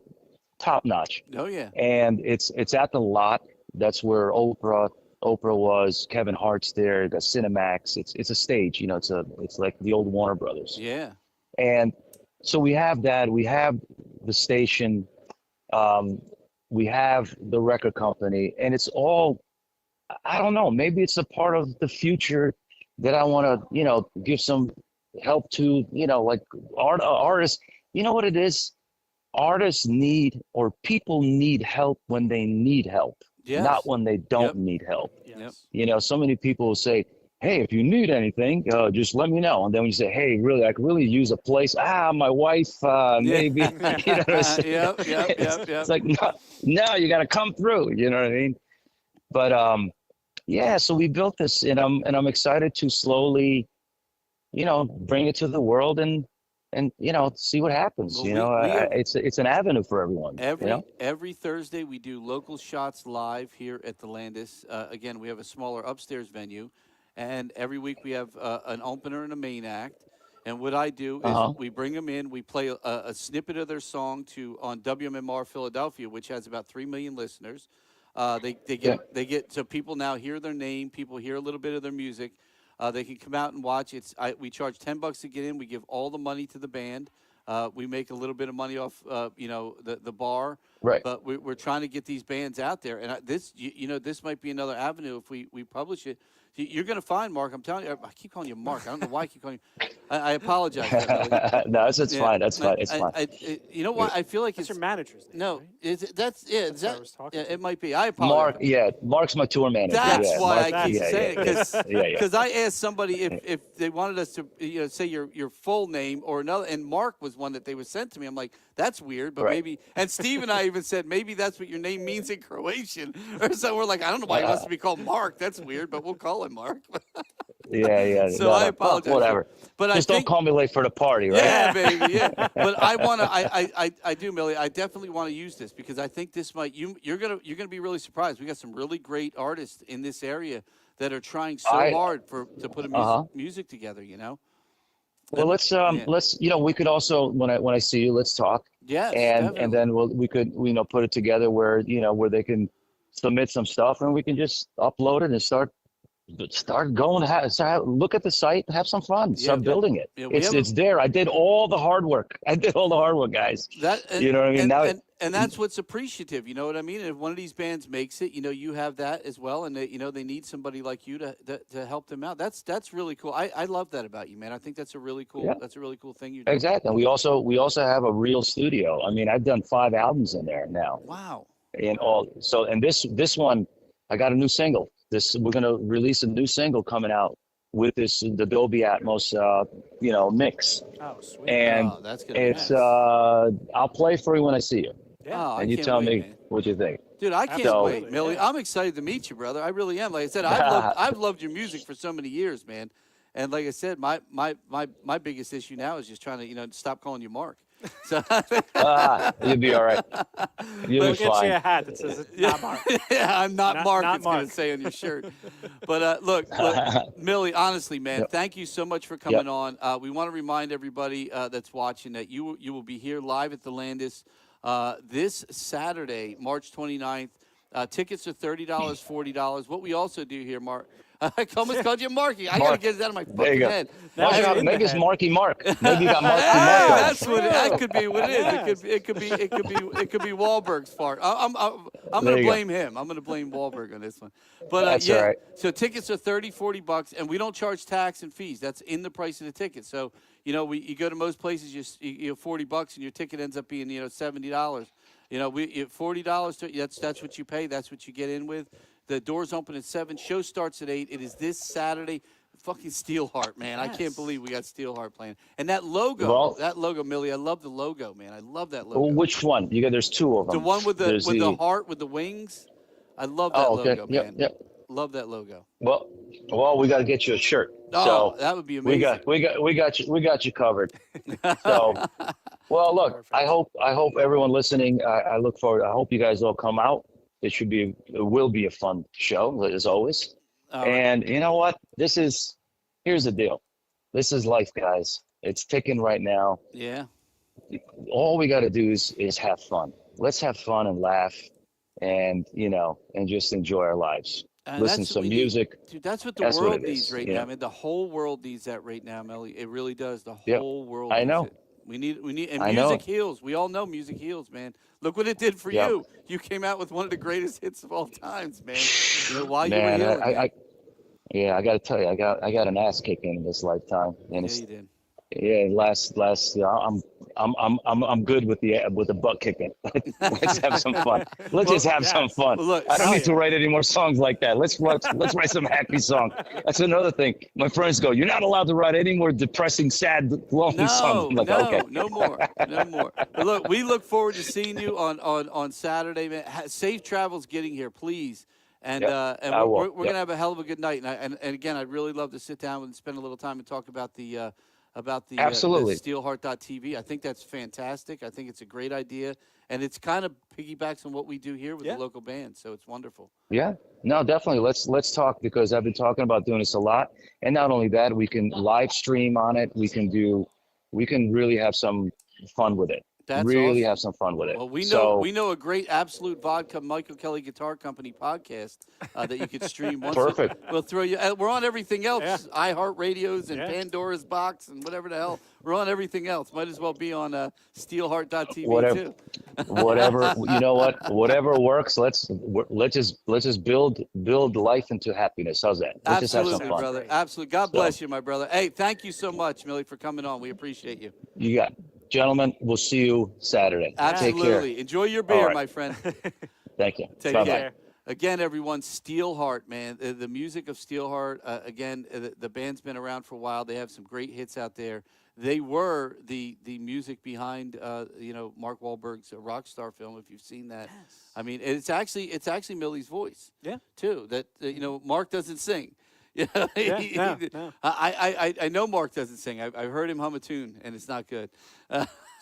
top notch, Oh yeah. and it's at the lot. That's where Oprah was. Kevin Hart's there. The Cinemax. It's a stage. It's like the old Warner Brothers. Yeah. And so we have that. We have the station. Um, we have the record company, and it's all. I don't know. Maybe it's a part of the future that I want to, give some help to, like artists. You know what it is? Artists need, or people need help when they need help, not Yes. when they don't Yep. need help. Yep. Yes. So many people will say, "Hey, if you need anything, just let me know." And then when you say, "Hey, really, I could really use a place." My wife, Yeah. maybe. You know what I'm saying? Yep. Yep. It's, Yep. it's Yep. like, no, no, you got to come through. You know what I mean? But yeah. So we built this, and I'm excited to slowly, bring it to the world and see what happens. Well, we have It's an avenue for everyone. every Thursday we do local shots live here at the Landis. Again, we have a smaller upstairs venue, and every week we have an opener and a main act. And what I do Uh is huh. we bring them in, we play a snippet of their song on WMMR Philadelphia, which has about 3 million listeners. Yeah. They get so people now hear their name, people hear a little bit of their music. They can come out and watch. We charge $10 to get in. We give all the money to the band. We make a little bit of money off the bar, Right. but we're trying to get these bands out there. And this might be another avenue if we publish it. You're going to find Mark. I'm telling you. I keep calling you Mark. I don't know why I keep calling you. I apologize. For that, No, it's yeah, fine. That's fine. It's fine. You know what? I feel like That's it's your manager's name, no. right? That's That's who I was talking yeah, to. it might be. I apologize. Mark, yeah, Mark's my tour manager. That's Yeah, why Mark, I keep yeah, saying yeah, it yeah, because I asked somebody if they wanted us to say your full name or another, and Mark was one that they were sent to me. I'm like, that's weird, but Right. maybe. And Steve and I even said maybe that's what your name means in Croatian, or so we're like, I don't know why he wants to be called Mark. That's weird, but we'll call him Mark. yeah. So No, I no, apologize. whatever. But Just I don't think, call me late for the party, right? yeah, baby, yeah. But I want to. I do, Millie. I definitely want to use this because I think this might. You're gonna be really surprised. We got some really great artists in this area that are trying so hard to put a music together. You know. Well, let's we could also when I see you, let's talk. Yes, And definitely. then we could put it together where where they can submit some stuff and we can just upload it and start going. Look at the site, have some fun, start building it. Yeah, It's there. I did all the hard work. Guys. You know what I mean? And that's what's appreciative. You know what I mean? And if one of these bands makes it, you have that as well, and they need somebody like you to help them out. That's really cool. I love that about you, man. I think that's a really cool thing you do. Exactly. And we also have a real studio. I mean, I've done 5 albums in there now. Wow. And this one, I got a new single. We're gonna release a new single coming out with the Dolby Atmos mix. Oh, sweet. And that's gonna it's be nice. I'll play for you when I see you. Oh, And you tell me what you think. Dude, I can't Absolutely, wait, Millie. yeah. I'm excited to meet you, brother. I really am. Like I said, I've loved your music for so many years, man. And like I said, my biggest issue now is just trying to stop calling you Mark. So You'll be all right. You'll We'll be get fine. you a hat that says it's not Mark. yeah, I'm not Mark. Not It's going Mark. to say on your shirt. But look, Millie, honestly, man, thank you so much for coming on. We want to remind everybody that's watching that you will be here live at the Landis this Saturday, March 29th. Tickets are $30, $40. What we also do here, Mark. I almost called you Marky. I got to get it out of my There you fucking go. head. Why don't you make us Marky Mark? Maybe you got Marky Hey, Mark. that's what that could be. What it is? It could be Wahlberg's fault. I'm going There to you blame him. I'm going to blame Wahlberg on this one. But That's all right. So tickets are $30-$40, and we don't charge tax and fees. That's in the price of the ticket. So you go to most places, you $40, and your ticket ends up being $70. $40. That's what you pay. That's what you get in with. The doors open at 7. Show starts at 8. It is this Saturday. Fucking STEELHEART, man. I can't believe we got STEELHEART playing. And that logo, Millie, I love the logo, man. I love that logo. Well, which one? There's 2 of them. The one with the heart with the wings. I love that logo, man. Yep. Love that logo. Well, we got to get you a shirt. Oh, So that would be amazing. we got you covered. So, well, look, Perfect. I hope everyone listening. I look forward. I hope you guys all come out. It will be a fun show as always. And you know what? Here's the deal. This is life, guys. It's ticking right now. Yeah. All we got to do is have fun. Let's have fun and laugh, and just enjoy our lives. Listen to some music. Dude, that's what the world needs right now. I mean, the whole world needs that right now, Melly. It really does. The whole world needs it. We need, and music heals. We all know music heals, man. Look what it did for you. You came out with one of the greatest hits of all times, man. While you were healing. I got to tell you, I got an ass kicking in this lifetime. And you did. Yeah, I'm good with the butt kicking. Let's have some fun. Let's just have some fun. Well, look, I don't need to write any more songs like that. Let's write some happy song. That's another thing. My friends go, "You're not allowed to write any more depressing, sad, lonely songs." I'm like, okay. No more. But look, we look forward to seeing you on Saturday, man. Safe travels getting here, please. And we're going to have a hell of a good night. And again, I'd really love to sit down and spend a little time and talk about the Absolutely. SteelHeart.tv. I think that's fantastic. I think it's a great idea, and it's kind of piggybacks on what we do here with the local band. So it's wonderful. Yeah, no, definitely. Let's talk, because I've been talking about doing this a lot, and not only that, we can live stream on it. We can really have some fun with it. That's really awesome. have some fun with it. Well, we So know a great Absolute Vodka Michael Kelly Guitar Company podcast that you could stream once. perfect. We'll throw you. We're on everything else, Yeah. iHeartRadios and Yeah. Pandora's Box and whatever the hell. We're on everything else. Might as well be on SteelHeart.tv Whatever, too. whatever. You know what? Whatever works. Let's just build life into happiness. How's that? Let's just have some Absolutely, fun. brother. Great. Absolutely. God So- bless you, my brother. Hey, thank you so much, Millie, for coming on. We appreciate you. You got, gentlemen. We'll see you Saturday. Take care. Absolutely. Enjoy your beer, right. my friend. Thank you. Take Bye-bye. care. Again, everyone, SteelHeart, man. The music of SteelHeart, again, the band's been around for a while. They have some great hits out there. They were the music behind, Mark Wahlberg's Rockstar film, if you've seen that. Yes. I mean, it's actually Millie's voice, Yeah. too, that, Mark doesn't sing. Yeah, Yeah, no. I know Mark doesn't sing. I've heard him hum a tune, and it's not good.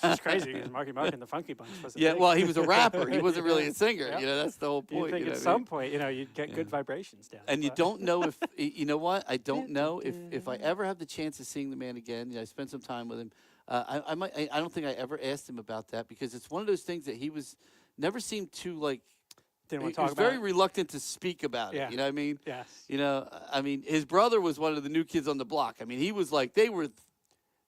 It's crazy because Marky Mark and the Funky Bunch was a Yeah, big- well, he was a rapper. He wasn't really a singer. Yeah. That's the whole You point. think know at what I mean? some point, you'd get good vibrations down. And you but- don't know if you know what I don't know if I ever have the chance of seeing the man again. I spent some time with him. I might. I don't think I ever asked him about that because it's one of those things that he was never seemed to like. Didn't He want to talk was about very it. reluctant to speak about Yeah. it. You know what I mean? Yes. I mean, his brother was one of the new kids on the block. I mean, he was like they were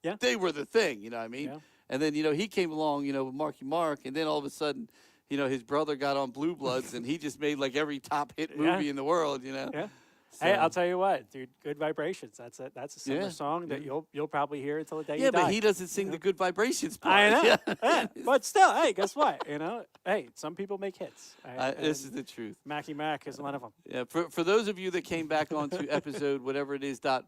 the thing. You know what I mean? Yeah. And then he came along, with Marky Mark, and then all of a sudden, his brother got on Blue Bloods, and he just made like every top hit movie Yeah. in the world. Yeah. So- Hey, I'll tell you what, dude. Good vibrations. That's a summer Yeah, song that yeah. you'll probably hear until the day Yeah, you die. but he doesn't sing the good vibrations part. I know. Yeah. Yeah. But still, hey, guess what? Hey, some people make hits. This is the truth. Mackie Mac is one of them. Yeah, for those of you that came back onto episode whatever it is .5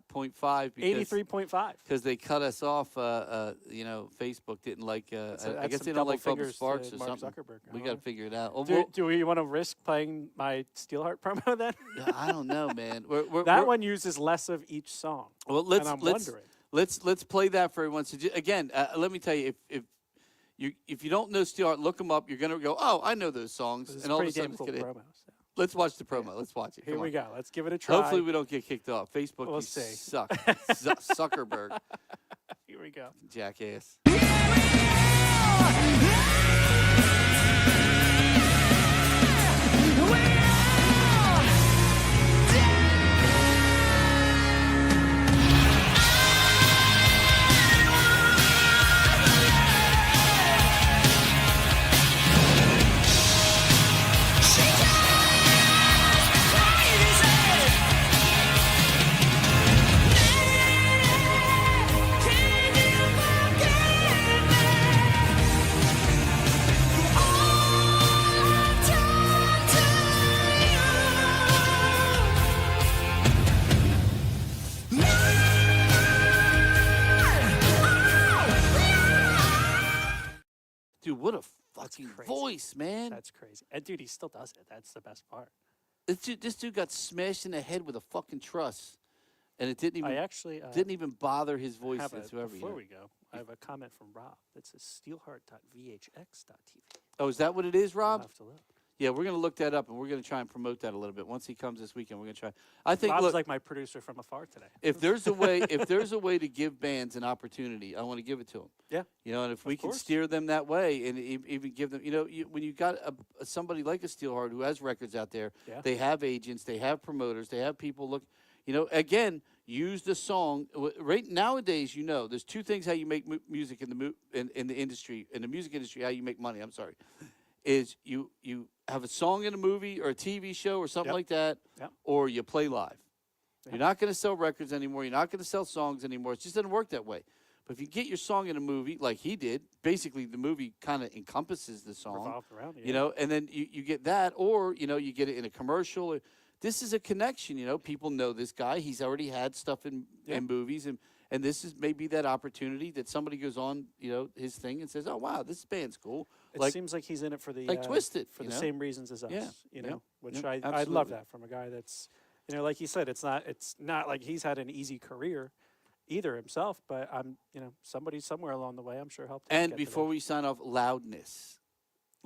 83.5. because they cut us off. Facebook didn't like. I That's guess some they don't double like Bubba fingers to Sparks or Mark something. Zuckerberg. We I got to don't figure it out. Oh, do we want to risk playing my Steelheart promo then? I don't know, man. We're, That we're- one uses less of each song. Well, let's and I'm let's wondering. let's play that for everyone. So again, let me tell you, if you don't know Steelheart, look them up. You're gonna go, oh, I know those songs, This is and all of a pretty sudden damn it's cool gonna. promo. So. Let's watch the promo. Let's watch it. Here Come we on. go. Let's give it a try. Hopefully we don't get kicked off. Facebook, We'll you see. suck. Zuckerberg, Here we go. jackass. Dude, what a fucking crazy. voice, man. That's crazy. And dude, he still does it. That's the best part. This dude got smashed in the head with a fucking truss, and it didn't I even actually bother his voice have whatsoever. before we go. I have a comment from Rob that says steelheart.vhx.tv. Oh, is that what it is, I'll Rob? have to look. Yeah, we're gonna look that up, and we're gonna try and promote that a little bit. Once he comes this weekend, we're gonna try. I think Rob's look, like my producer from afar today. if there's a way to give bands an opportunity, I want to give it to them. Yeah. And if we can course. steer them that way, and even give them, when you got somebody like a Steelheart who has records out there, Yeah. they have agents, they have promoters, they have people look. Again, use the song. Right nowadays, there's two things how you make music in the industry, in the music industry, how you make money. I'm sorry, is you have a song in a movie or a TV show or something Yep. like that, Yep. or you play live. Yeah. You're not going to sell records anymore. You're not going to sell songs anymore. It just doesn't work that way. But if you get your song in a movie like he did, basically the movie kind of encompasses the song, Revolved around it. and then you get that, or, you get it in a commercial. This is a connection, people know this guy. He's already had stuff in movies, and this is maybe that opportunity that somebody goes on, his thing and says, oh, wow, this band's cool. It seems like he's in it for the like Twisted, for the same reasons as us. Yeah. Which Yep. I love Absolutely. that from a guy that's like you said, it's not like he's had an easy career either himself, but somebody somewhere along the way I'm sure helped him And get to before there. we sign off, loudness.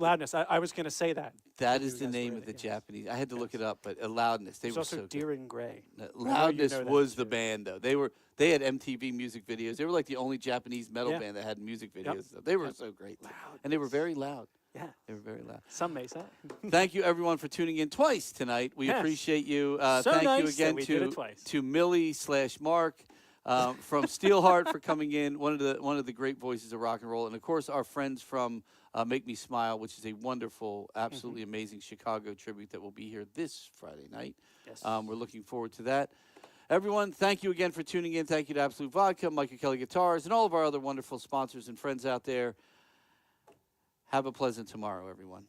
Loudness. I was going to say that. That You is the guys were name in of it, the yes. Japanese. I had to look Yes. it up, but Loudness. They There's were also so good. Deer and Gray. Loudness know that was the too. band, though. They had MTV music videos. They were like the only Japanese metal Yeah. band that had music Yep. videos. They were Yep. so great, too. Loud. And they were very loud. Yeah. They were very loud. Some may say. Thank you, everyone, for tuning in twice tonight. We Yes. appreciate you. So thank you nice that again we did it twice. to Millie/Mark from STEELHEART for coming in. One of the great voices of rock and roll, and of course our friends from Make Me Smile, which is a wonderful, absolutely amazing Chicago tribute that will be here this Friday night. Yes. We're looking forward to that. Everyone, thank you again for tuning in. Thank you to Absolute Vodka, Michael Kelly Guitars, and all of our other wonderful sponsors and friends out there. Have a pleasant tomorrow, everyone.